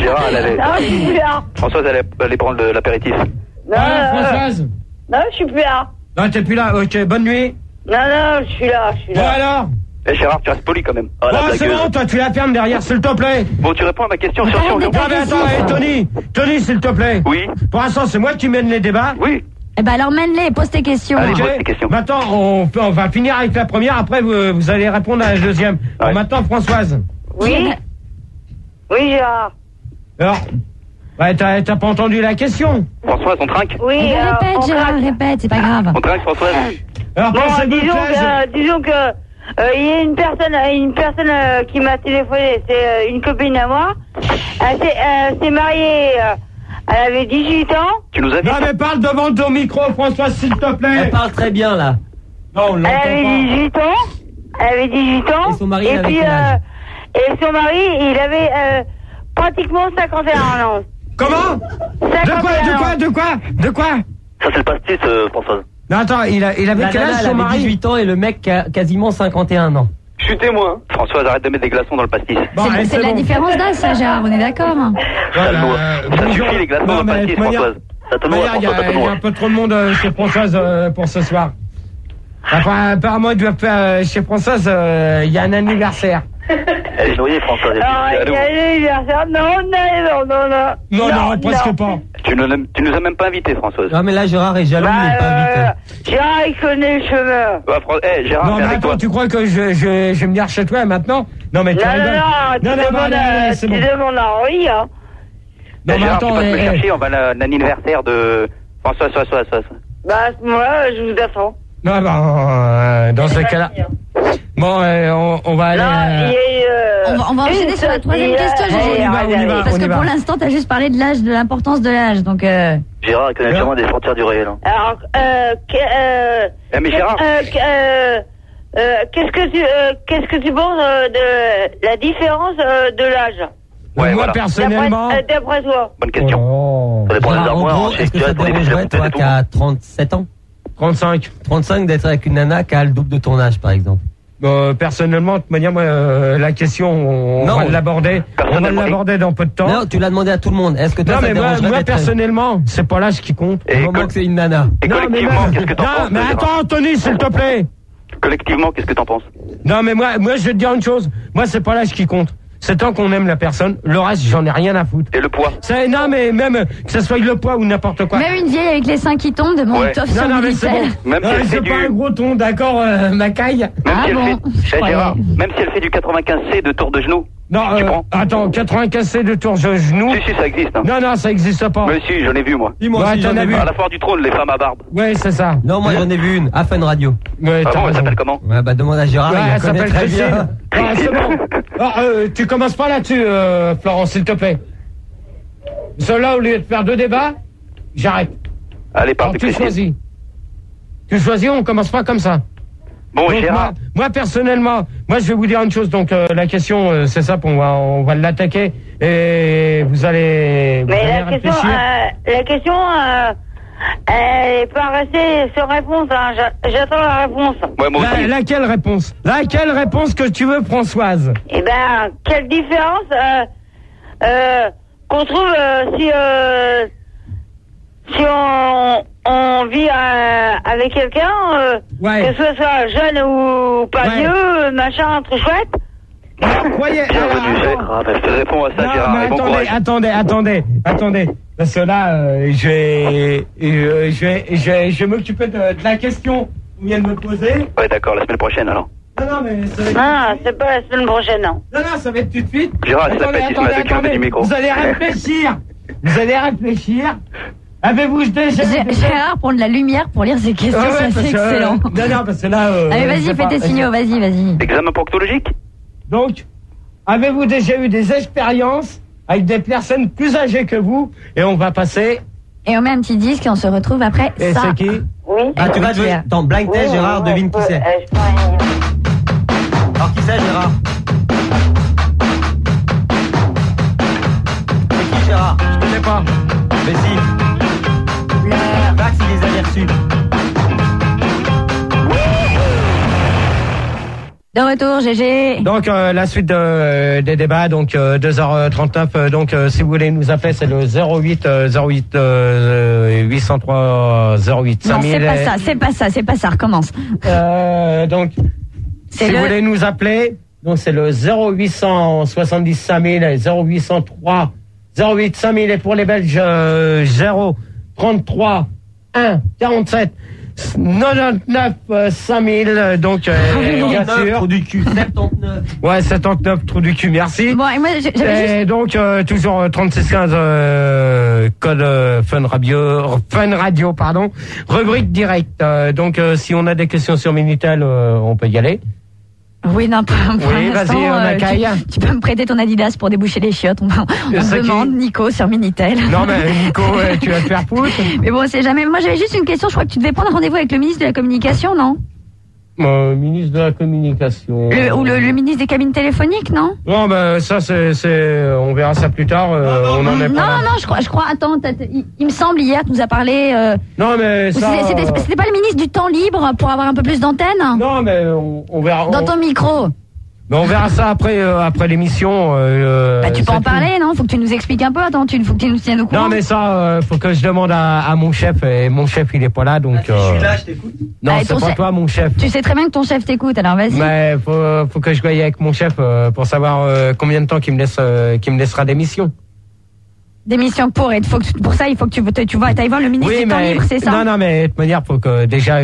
Speaker 2: Gérard, elle allait...
Speaker 3: Non, je suis plus là.
Speaker 2: Françoise, elle allait prendre l'apéritif.
Speaker 3: Non,
Speaker 1: Françoise?
Speaker 3: Non, je suis plus là.
Speaker 1: Non, t'es plus là, ok, bonne nuit.
Speaker 3: Non, je suis là.
Speaker 1: Bon, alors?
Speaker 2: Gérard, tu restes poli quand même.
Speaker 1: Bon, c'est bon, toi, tu la fermes derrière, s'il te plaît.
Speaker 2: Bon, tu réponds à ma question sur Lyon.
Speaker 1: Non, mais attends, Tony, s'il te plaît.
Speaker 2: Oui.
Speaker 1: Pour l'instant, c'est moi qui mène les débats.
Speaker 2: Oui.
Speaker 5: Eh ben alors mène-les, pose tes questions.
Speaker 2: Allez, pose tes questions.
Speaker 1: Maintenant, on va finir avec la première, après vous allez répondre à la deuxième.
Speaker 2: Ouais.
Speaker 1: Alors, maintenant, Françoise.
Speaker 3: Oui. Oui, Gérard.
Speaker 1: Alors, ouais, t'as pas entendu la question?
Speaker 2: Françoise, on trinque?
Speaker 3: Oui,
Speaker 5: Répète, Gérard, répète, c'est pas grave.
Speaker 2: On trinque, Françoise?
Speaker 1: Alors,
Speaker 3: bon, disons que il y a une personne qui m'a téléphoné, c'est une copine à moi. Elle s'est mariée, elle avait 18 ans.
Speaker 2: Tu nous as dit?
Speaker 1: Non, mais parle devant ton micro, Françoise, s'il te plaît.
Speaker 4: Elle parle très bien, là.
Speaker 1: Non, on l'entend pas.
Speaker 3: Elle avait 18 ans.
Speaker 4: Et son mari,
Speaker 3: et puis, et son mari, il avait pratiquement 51 ans.
Speaker 1: Comment? De quoi?
Speaker 2: Ça, c'est le pastis, Françoise.
Speaker 1: Non, attends, il avait quel âge, son mari?
Speaker 4: 18 ans et le mec a quasiment 51 ans.
Speaker 2: Je suis témoin. Françoise, arrête de mettre des glaçons dans le pastis.
Speaker 1: Bon,
Speaker 5: c'est la différence d'âge, ça, Gérard, on est d'accord?
Speaker 2: Ça suffit, les glaçons dans le pastis, Françoise. Ça te noie,
Speaker 1: il y a un peu trop de monde chez Françoise pour ce soir. Enfin, apparemment, il doit faire chez Françoise, il y a un anniversaire.
Speaker 2: Elle est noyée, Françoise.
Speaker 3: Il y a un anniversaire. Non,
Speaker 1: presque pas.
Speaker 2: Tu nous as même pas invités, Françoise.
Speaker 4: Non, mais là, Gérard est jaloux, il n'est pas invité.
Speaker 3: Gérard, il connaît le chemin.
Speaker 2: Gérard,
Speaker 1: non, mais attends, tu crois que je vais venir chez toi maintenant? Non, mais tu rigoles.
Speaker 3: Tu demandes à Henri, hein.
Speaker 1: Non, mais
Speaker 2: Gérard,
Speaker 1: attends,
Speaker 2: tu vas me chercher, on va à l'anniversaire de Françoise.
Speaker 3: Bah, à ce moment-là, je vous attends.
Speaker 1: Non, dans ce cas-là. Bon, on va aller.
Speaker 5: On va enchaîner sur la troisième question, Gégé. Parce que pour l'instant, t'as juste parlé de l'âge, de l'importance de l'âge, donc.
Speaker 2: Gérard, il connaît vraiment des frontières du réel. Hein.
Speaker 3: Alors,
Speaker 2: mais Gérard.
Speaker 3: Qu'est-ce que tu penses de la différence de l'âge?
Speaker 1: Ouais, moi, personnellement.
Speaker 3: D'après toi.
Speaker 2: Bonne question.
Speaker 1: Oh.
Speaker 2: Ça dépend des
Speaker 4: En gros, est-ce que ça te dérangerait, toi, qui as 37 ans?
Speaker 1: 35.
Speaker 4: 35 d'être avec une nana qui a le double de ton âge, par exemple.
Speaker 1: Personnellement, de toute manière, moi, la question, on va l'aborder. On va l'aborder dans peu de temps.
Speaker 4: Non, tu l'as demandé à tout le monde. Est-ce que toi, ça te dérangerait
Speaker 1: moi personnellement, c'est pas l'âge qui compte.
Speaker 4: Au moment que c'est une nana.
Speaker 2: Et collectivement, qu'est-ce que t'en penses?
Speaker 1: Non, mais attends, Anthony, s'il te plaît.
Speaker 2: Collectivement, qu'est-ce que t'en penses?
Speaker 1: Non, mais moi, je vais te dire une chose. Moi, c'est pas l'âge qui compte. C'est tant qu'on aime la personne. Le reste, j'en ai rien à foutre.
Speaker 2: Et le poids?
Speaker 1: Non, mais même que ce soit le poids ou n'importe quoi.
Speaker 5: Même une vieille avec les seins qui tombent demande une toffe sur
Speaker 1: mais c'est bon.
Speaker 2: Même si elle fait
Speaker 1: pas un gros ton, d'accord, ma caille.
Speaker 2: Gérard, même si elle fait du 95C de tour de genou.
Speaker 1: Non, attends, 95C de tour de genou.
Speaker 2: Si, ça existe. Hein.
Speaker 1: Non, ça existe pas.
Speaker 2: Mais si, j'en ai vu, moi.
Speaker 4: Dis-moi si j'en ai vu.
Speaker 2: À la foire du trône, les femmes à barbe.
Speaker 1: Ouais, c'est ça.
Speaker 4: Non, moi j'en ai vu une, à Fun Radio.
Speaker 1: Ouais,
Speaker 2: elle s'appelle comment?
Speaker 4: Ouais, demande à Gérard, il la connaît très bien.
Speaker 1: C'est bon. Tu commences pas là-dessus, Florence, s'il te plaît. Cela, au lieu de faire 2 débats, j'arrête.
Speaker 2: Allez, parle.
Speaker 1: Tu choisis. On commence pas comme ça.
Speaker 2: Bon,
Speaker 1: donc,
Speaker 2: Gérard.
Speaker 1: Moi, personnellement, je vais vous dire une chose. Donc, la question, c'est ça, on va l'attaquer et vous allez.
Speaker 3: Mais la question, elle est pas restée sans réponse. Hein. J'attends la réponse.
Speaker 2: Ouais, moi aussi.
Speaker 1: Laquelle réponse? Laquelle réponse que tu veux, Françoise?
Speaker 3: Eh ben, quelle différence qu'on trouve si on vit avec quelqu'un, que ce soit jeune ou pas vieux, machin, trop chouette.
Speaker 1: Voyez,
Speaker 2: je te réponds à ça, Gérard.
Speaker 1: Mais
Speaker 2: bon courage.
Speaker 1: attendez. Parce que là, je vais m'occuper de la question qu'on vient de me poser.
Speaker 2: Ouais, d'accord, la semaine prochaine alors.
Speaker 1: Non, mais
Speaker 3: c'est pas la semaine prochaine, non.
Speaker 1: Non, ça va être tout de suite.
Speaker 2: Gérard, c'est la attendez, du micro.
Speaker 1: Vous allez réfléchir. Avez-vous déjà...
Speaker 5: Gérard prend de la lumière pour lire ses questions, c'est excellent.
Speaker 1: Non, parce que là...
Speaker 5: Allez, vas-y, fais tes signaux, vas-y.
Speaker 2: Examen proctologique.
Speaker 1: Donc, avez-vous déjà eu des expériences avec des personnes plus âgées que vous? Et on va passer...
Speaker 5: Et on met un petit disque et on se retrouve après
Speaker 1: et
Speaker 5: ça.
Speaker 1: Et c'est qui?
Speaker 3: Oui.
Speaker 4: Ah, tu vas jouer dans Blind Test, Gérard, devine qui c'est. Alors, qui c'est, Gérard? C'est qui, Gérard?
Speaker 1: Je connais pas.
Speaker 4: Mais si. Max, il les avait reçus.
Speaker 5: De retour, GG.
Speaker 1: Donc, la suite des débats, donc 2h39. Donc, si vous voulez nous appeler, c'est le 08 803 08 5000.
Speaker 5: Non, c'est pas ça, recommence.
Speaker 1: Donc, si vous voulez nous appeler, donc c'est le 0870 5000 et 0803 08 5000 et pour les Belges 033 1 47 99 5000 donc bien sûr
Speaker 4: trou du cul 79.
Speaker 1: Ouais, 79 trou du cul, merci.
Speaker 5: Bon, et moi j'avais juste...
Speaker 1: donc toujours 3615 code Fun Radio pardon, rubrique direct. Donc si on a des questions sur Minitel, on peut y aller.
Speaker 5: Oui, non,
Speaker 1: oui, vas-y, on accueille.
Speaker 5: Tu peux me prêter ton Adidas pour déboucher les chiottes. On demande Nico sur Minitel.
Speaker 1: Non, mais Nico, tu vas te faire foutre.
Speaker 5: Mais bon, c'est jamais. Moi, j'avais juste une question. Je crois que tu devais prendre rendez-vous avec le ministre de la Communication, non?
Speaker 1: Ministre de la Communication.
Speaker 5: Ou le ministre des cabines téléphoniques, non?
Speaker 1: Non, ben ça, on verra ça plus tard. On en est pas.
Speaker 5: Non, je crois. Attends, il me semble hier, tu nous as parlé.
Speaker 1: Non, mais ça.
Speaker 5: C'était pas le ministre du temps libre pour avoir un peu plus d'antenne?
Speaker 1: Non, mais on verra.
Speaker 5: Dans ton micro.
Speaker 1: Mais on verra ça après l'émission.
Speaker 5: Tu peux en parler, non? Faut que tu nous expliques un peu. Attends, faut que tu nous tiennes au courant.
Speaker 1: Non, mais ça, faut que je demande à mon chef. Et mon chef, il est pas là, donc.
Speaker 4: Je suis là, je t'écoute.
Speaker 1: Non, c'est pas toi, mon chef.
Speaker 5: Tu sais très bien que ton chef t'écoute, alors vas-y.
Speaker 1: Mais faut que je voie avec mon chef pour savoir combien de temps qu'il me laissera d'émission.
Speaker 5: D'émission pour ça, il faut que tu ailles voir le ministre du temps libre, c'est ça?
Speaker 1: Non, mais de toute manière, faut que déjà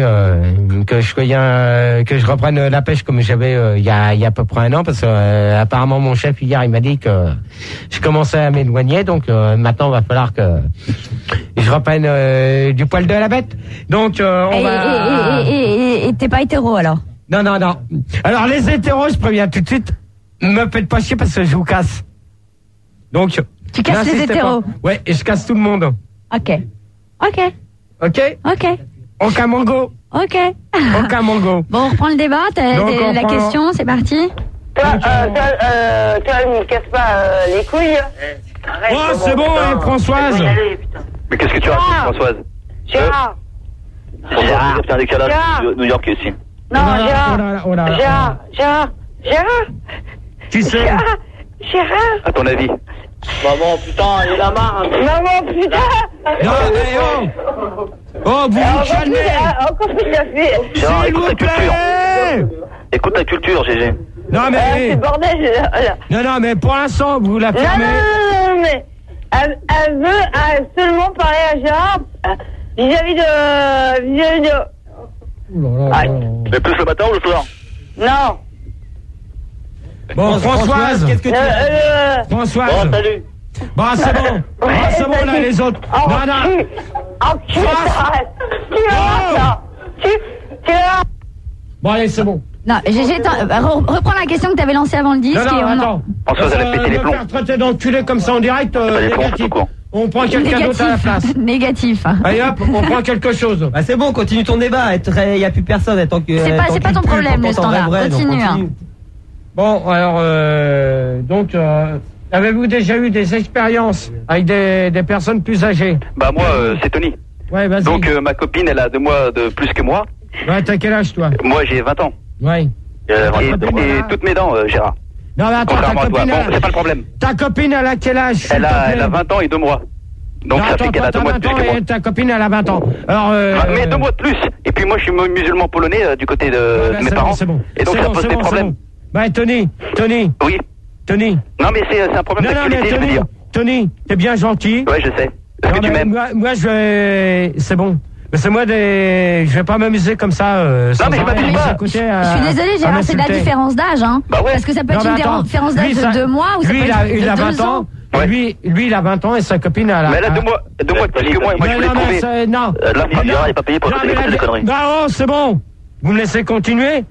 Speaker 1: que je reprenne la pêche comme j'avais il y a à peu près un an, parce que apparemment mon chef hier il m'a dit que je commençais à m'éloigner, donc maintenant il va falloir que je reprenne du poil de la bête. Donc
Speaker 5: et t'es pas hétéro alors?
Speaker 1: Non. Alors les hétéros, je préviens tout de suite, me faites pas chier parce que je vous casse. Donc
Speaker 5: tu casses les hétéros?
Speaker 1: Ouais, et je casse tout le monde.
Speaker 5: Ok.
Speaker 1: Aucun mongo. Aucun mongo.
Speaker 5: Bon, on reprend le débat. La question, c'est parti.
Speaker 3: Toi, ne me casse pas les couilles.
Speaker 1: Oh, c'est bon, Françoise.
Speaker 2: Mais qu'est-ce que tu racontes, Françoise?
Speaker 3: Gérard.
Speaker 2: C'est un décalage New York ici.
Speaker 3: Non, Gérard.
Speaker 1: Qui c'est?
Speaker 3: Gérard.
Speaker 2: À ton avis?
Speaker 7: Maman, putain, il est la marre.
Speaker 3: Maman, putain.
Speaker 1: Non, mais oh, vous calmez.
Speaker 3: Encore plus de café.
Speaker 2: Gérard, écoute ta culture. Écoute ta culture, GG.
Speaker 1: Non, mais...
Speaker 3: c'est bordel.
Speaker 1: Non, mais pour l'instant, vous la fermez.
Speaker 3: Non, mais... Elle veut seulement parler à Gérard vis-à-vis de...
Speaker 2: Mais plus le matin ou le soir?
Speaker 3: Non.
Speaker 1: Bon, Françoise,
Speaker 4: qu'est-ce que tu
Speaker 1: veux? Françoise.
Speaker 2: Bon, salut.
Speaker 1: Bon, c'est bon. C'est bon, là, les autres. Non. Bon, allez, c'est bon.
Speaker 5: Non, reprends la question que tu avais lancée avant le disque.
Speaker 1: Non, attends.
Speaker 2: Françoise, elle a pété les plombs.
Speaker 1: Faire traiter d'enculé comme ça en direct, négatif. On prend quelqu'un d'autre à la place.
Speaker 5: Négatif.
Speaker 1: Allez hop, on prend quelque chose.
Speaker 4: Bah c'est bon, continue ton débat. Il n'y a plus personne.
Speaker 5: C'est pas ton problème, le standard. Continue.
Speaker 1: Bon, alors, donc, avez-vous déjà eu des expériences avec des personnes plus âgées?
Speaker 2: Bah moi, c'est Tony.
Speaker 1: Ouais, vas-y.
Speaker 2: Donc ma copine, elle a 2 mois de plus que moi.
Speaker 1: Ouais, t'as quel âge, toi?
Speaker 2: Moi, j'ai 20 ans.
Speaker 1: Ouais.
Speaker 2: Et toutes mes dents, Gérard.
Speaker 1: Non, mais attends,
Speaker 2: contrairement à toi, bon, c'est pas le problème.
Speaker 1: Ta copine, elle a quel âge?
Speaker 2: Elle a 20 ans et 2 mois. Donc
Speaker 1: non,
Speaker 2: ça fait qu'elle a 2 mois de plus que moi.
Speaker 1: Et ta copine, elle a 20 ans. Alors,
Speaker 2: mais 2 mois de plus. Et puis moi, je suis musulman polonais du côté de mes parents.
Speaker 1: C'est bon.
Speaker 2: Et donc ça pose des problèmes.
Speaker 1: Bah, Tony.
Speaker 2: Oui.
Speaker 1: Tony.
Speaker 2: Non, mais c'est un problème d'actualité, je veux dire.
Speaker 1: Tony, t'es bien gentil.
Speaker 2: Ouais, je sais. Est-ce que tu m'aimes?
Speaker 1: Moi, c'est bon. Mais c'est moi je vais pas m'amuser comme ça.
Speaker 2: Non, mais je m'amuse pas.
Speaker 5: Je suis désolée, Gérard, c'est de la différence d'âge, hein.
Speaker 2: Bah ouais.
Speaker 5: Parce que ça peut être une différence d'âge de 2 mois ou ça peut être de 2 ans.
Speaker 2: il a 20 ans. Ouais.
Speaker 1: Lui, il a 20 ans et sa copine a...
Speaker 2: Mais elle a 2 mois de plus que moi. Moi, je voulais trouver...
Speaker 1: Non.
Speaker 2: L'infirmière n'est pas payée pour des conneries.
Speaker 1: Non, c'est bon. Vous me laissez continuer.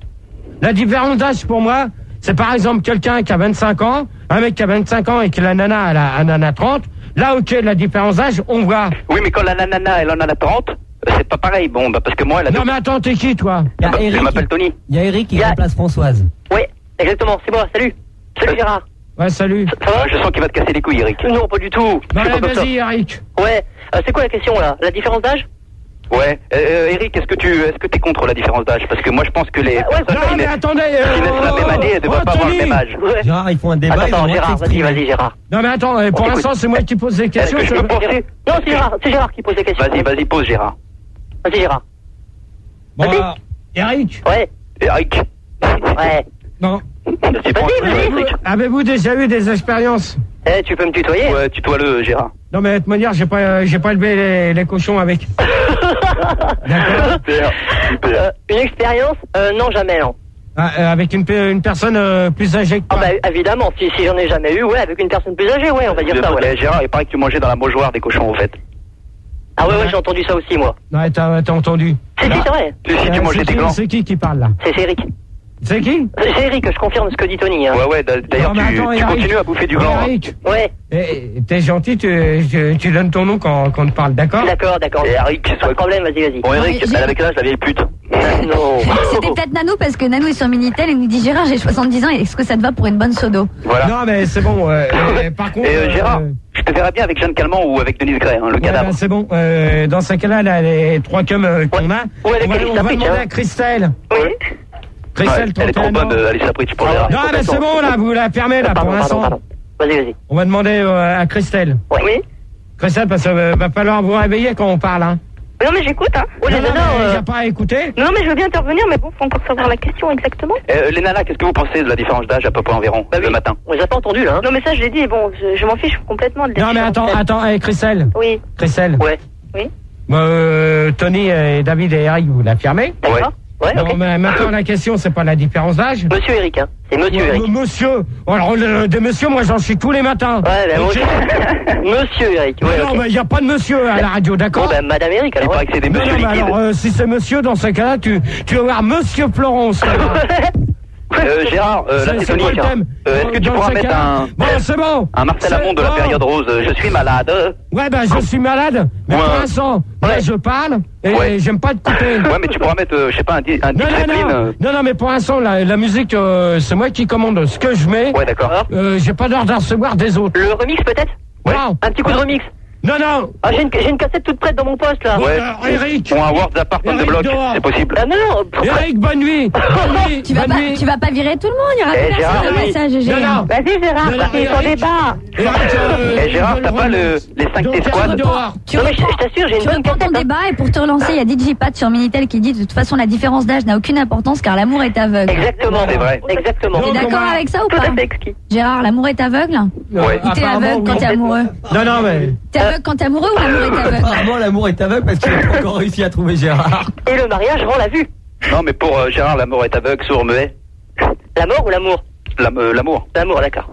Speaker 1: La différence d'âge pour moi, c'est par exemple quelqu'un qui a 25 ans, un mec qui a 25 ans et que la nana, elle en a 30. Là, ok, la différence d'âge, on voit.
Speaker 2: Oui, mais quand la nana, elle en a 30... C'est pas pareil, bon, bah parce que moi, elle a...
Speaker 1: Non, mais attends, t'es qui, toi?
Speaker 2: Je m'appelle Tony.
Speaker 4: Il y a Eric qui remplace Françoise.
Speaker 8: Oui, exactement, c'est moi, salut. Salut Gérard.
Speaker 1: Ouais, salut.
Speaker 8: Ça va?
Speaker 2: Je sens qu'il va te casser les couilles, Eric.
Speaker 8: Non, pas du tout.
Speaker 1: Bah, allez, vas-y, Eric.
Speaker 8: Ouais, c'est quoi la question, là? La différence d'âge?
Speaker 2: Ouais, Eric, est-ce que t'es contre la différence d'âge? Parce que moi, je pense que les personnes
Speaker 1: non, mais attendez,
Speaker 2: qui naissent la même année, elles devraient pas avoir le même âge.
Speaker 8: Ouais.
Speaker 4: Gérard, ils font un débat.
Speaker 8: Attends, Gérard, vas-y, Gérard.
Speaker 1: Non, mais attends, pour l'instant, c'est moi qui pose des questions.
Speaker 2: Est-ce que je peux penser?
Speaker 8: Non, c'est Gérard qui pose des questions.
Speaker 2: Vas-y, pose, Gérard.
Speaker 8: Vas-y, Gérard.
Speaker 1: Bon, Eric.
Speaker 8: Ouais.
Speaker 2: Eric.
Speaker 8: Ouais.
Speaker 1: Non.
Speaker 8: Vas-y.
Speaker 1: Avez-vous déjà eu des expériences?
Speaker 8: Tu peux me tutoyer?
Speaker 2: Ouais, tutoie-le, Gérard.
Speaker 1: Non, mais de toute manière, j'ai pas élevé les cochons avec. D'accord.
Speaker 2: Super.
Speaker 8: Une expérience? Non, jamais, non.
Speaker 1: Avec une personne plus âgée que toi.
Speaker 8: Ah bah évidemment, si j'en ai jamais eu, ouais, avec une personne plus âgée, ouais, on va dire ça, ouais.
Speaker 2: Gérard, il paraît que tu mangeais dans la mouchoir des cochons, en fait.
Speaker 8: Ah ouais, j'ai entendu ça aussi, moi.
Speaker 1: Ouais, t'as entendu.
Speaker 8: Si, c'est vrai.
Speaker 2: Si tu mangeais des glands.
Speaker 1: C'est qui parle, là?
Speaker 8: C'est Eric.
Speaker 1: C'est qui?
Speaker 8: C'est Eric, je confirme ce que dit Tony. Hein.
Speaker 2: Ouais, d'ailleurs, tu continues à bouffer du gland.
Speaker 1: Eric.
Speaker 8: Ouais.
Speaker 1: T'es gentil, tu donnes ton nom quand on te parle, d'accord?
Speaker 8: D'accord.
Speaker 2: Et Eric,
Speaker 8: pas de problème, vas-y.
Speaker 2: Bon, Eric, elle avait quel âge, la vieille pute?
Speaker 8: Non.
Speaker 5: C'était peut-être Nanou, parce que Nanou est sur Minitel et nous dit Gérard, j'ai 70 ans, est-ce que ça te va pour une bonne sodo?
Speaker 2: Voilà.
Speaker 1: Non, mais c'est bon, par contre...
Speaker 2: Gérard, je te verrais bien avec Jeanne Calment ou avec Denise Gray, le cadavre.
Speaker 1: Bah, c'est bon, dans ce cas-là, là, les 3 cums qu'on a, on va demander à Christelle.
Speaker 8: Oui.
Speaker 1: Christelle,
Speaker 2: elle est trop bonne, Alice Lapritch pour Gérard.
Speaker 1: Non, mais c'est bon, là, vous la fermez, là, pour l'instant.
Speaker 8: Vas-y.
Speaker 1: On va demander à Christelle.
Speaker 8: Oui.
Speaker 1: Christelle, parce qu'il va falloir vous réveiller quand on parle, hein.
Speaker 6: Non, mais j'écoute, hein.
Speaker 1: Oui, non, il n'y a pas à écouter.
Speaker 6: Non, mais je veux bien intervenir, mais bon, faut encore savoir la question exactement.
Speaker 2: Les nanas, qu'est-ce que vous pensez de la différence d'âge à peu près environ, le matin?
Speaker 8: On les a pas entendus, là, hein.
Speaker 6: Non, mais ça, je l'ai dit, bon, je m'en fiche complètement de la
Speaker 1: Non, mais attends, Christelle.
Speaker 6: Oui.
Speaker 1: Christelle.
Speaker 8: Ouais.
Speaker 6: Oui.
Speaker 1: Tony et David et Eric, vous l'affirmez?
Speaker 8: D'accord. Ouais,
Speaker 1: non,
Speaker 8: okay.
Speaker 1: Mais maintenant, la question, c'est pas la différence d'âge.
Speaker 8: Monsieur Eric, hein. C'est Monsieur Eric.
Speaker 1: Monsieur. Alors, des messieurs, moi, j'en suis tous les matins.
Speaker 8: Ouais, ben, okay. Monsieur Eric. Ouais,
Speaker 1: non, mais il n'y a pas de monsieur à la radio, d'accord?
Speaker 8: Bon, ben, Madame Eric, alors.
Speaker 2: Il paraît que c'est des messieurs
Speaker 1: liquides. Alors, si c'est monsieur, dans ce cas-là, tu vas voir Monsieur Florence.
Speaker 2: Gérard, là c'est Tony. Est-ce que tu pourras mettre un Marcel Amont de la période rose? Je suis malade.
Speaker 1: Ouais, ben je suis malade. Mais pour l'instant, moi je parle et j'aime pas te couper.
Speaker 2: Ouais, mais tu pourras mettre, je sais pas, un DJ Zeppelin.
Speaker 1: Non, mais pour l'instant, la musique, c'est moi qui commande ce que je mets.
Speaker 2: Ouais, d'accord.
Speaker 1: J'ai pas l'heure d'en recevoir des autres.
Speaker 8: Le remix peut-être?
Speaker 2: Ouais.
Speaker 8: Un petit coup de remix.
Speaker 1: Non.
Speaker 8: Ah, j'ai une cassette toute prête dans mon poste, là.
Speaker 2: Ouais.
Speaker 1: Eric.
Speaker 2: Ou un World Apart on the Block, c'est possible.
Speaker 8: Ah, non.
Speaker 1: Eric, bonne nuit.
Speaker 5: Tu vas pas virer tout le monde, il y aura personne dans le message, Gérard.
Speaker 6: Vas-y, Gérard, c'est ton débat.
Speaker 2: Gérard, t'as pas les 5 T squad?
Speaker 8: Non, mais je t'assure, j'ai une bonne
Speaker 5: cassette. Ton débat, et pour te relancer, il y a DJ Pat sur Minitel qui dit de toute façon, la différence d'âge n'a aucune importance car l'amour est aveugle.
Speaker 8: Exactement,
Speaker 2: c'est vrai.
Speaker 8: Exactement.
Speaker 5: T'es d'accord avec ça ou pas?
Speaker 6: Gérard,
Speaker 5: l'amour est aveugle?
Speaker 2: Ouais.
Speaker 5: Ou t'es aveugle quand t'es amoureux?
Speaker 1: Non, mais...
Speaker 5: T'es aveugle quand t'es amoureux ou l'amour est aveugle?
Speaker 4: Apparemment, l'amour est aveugle parce qu'il n'a pas encore réussi à trouver Gérard.
Speaker 8: Et le mariage rend la vue.
Speaker 2: Non, mais pour Gérard, l'amour est aveugle, sourd, muet.
Speaker 8: La mort ou l'amour?
Speaker 2: L'amour.
Speaker 8: L'amour, d'accord.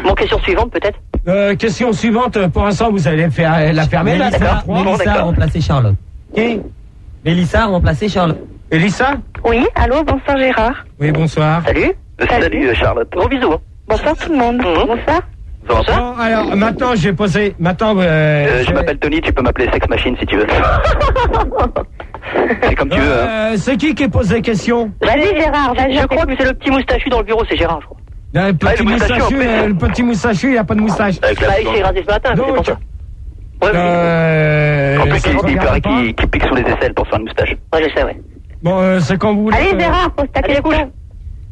Speaker 8: Bon, question suivante, peut-être?
Speaker 1: Question suivante, pour l'instant, vous allez la fermer, là.
Speaker 4: Mélissa a remplacé Charlotte.
Speaker 1: Qui?
Speaker 4: Mélissa a remplacé Charlotte.
Speaker 1: Elissa?
Speaker 6: Oui, allô, bonsoir Gérard.
Speaker 1: Oui, bonsoir.
Speaker 8: Salut.
Speaker 2: Salut, Charlotte.
Speaker 8: Gros bisous.
Speaker 6: Bonsoir tout le monde. Bonsoir.
Speaker 1: Bon, alors, maintenant, j'ai posé...
Speaker 2: je m'appelle Tony, tu peux m'appeler Sex Machine si tu veux. C'est comme tu veux. Hein.
Speaker 1: C'est qui pose des questions?
Speaker 6: Vas-y Gérard, vas-y.
Speaker 8: Je crois que c'est le petit moustachu dans le bureau, c'est Gérard, je crois.
Speaker 1: Le petit moustachu, il n'y a pas de moustache.
Speaker 8: Il s'est rasé ce matin, c'est pour ça.
Speaker 2: En plus, il paraît qu'il pique sous les aisselles pour faire une moustache.
Speaker 8: Ouais, je sais, ouais.
Speaker 1: Bon, c'est quand vous voulez.
Speaker 6: Allez Gérard, pose ta question.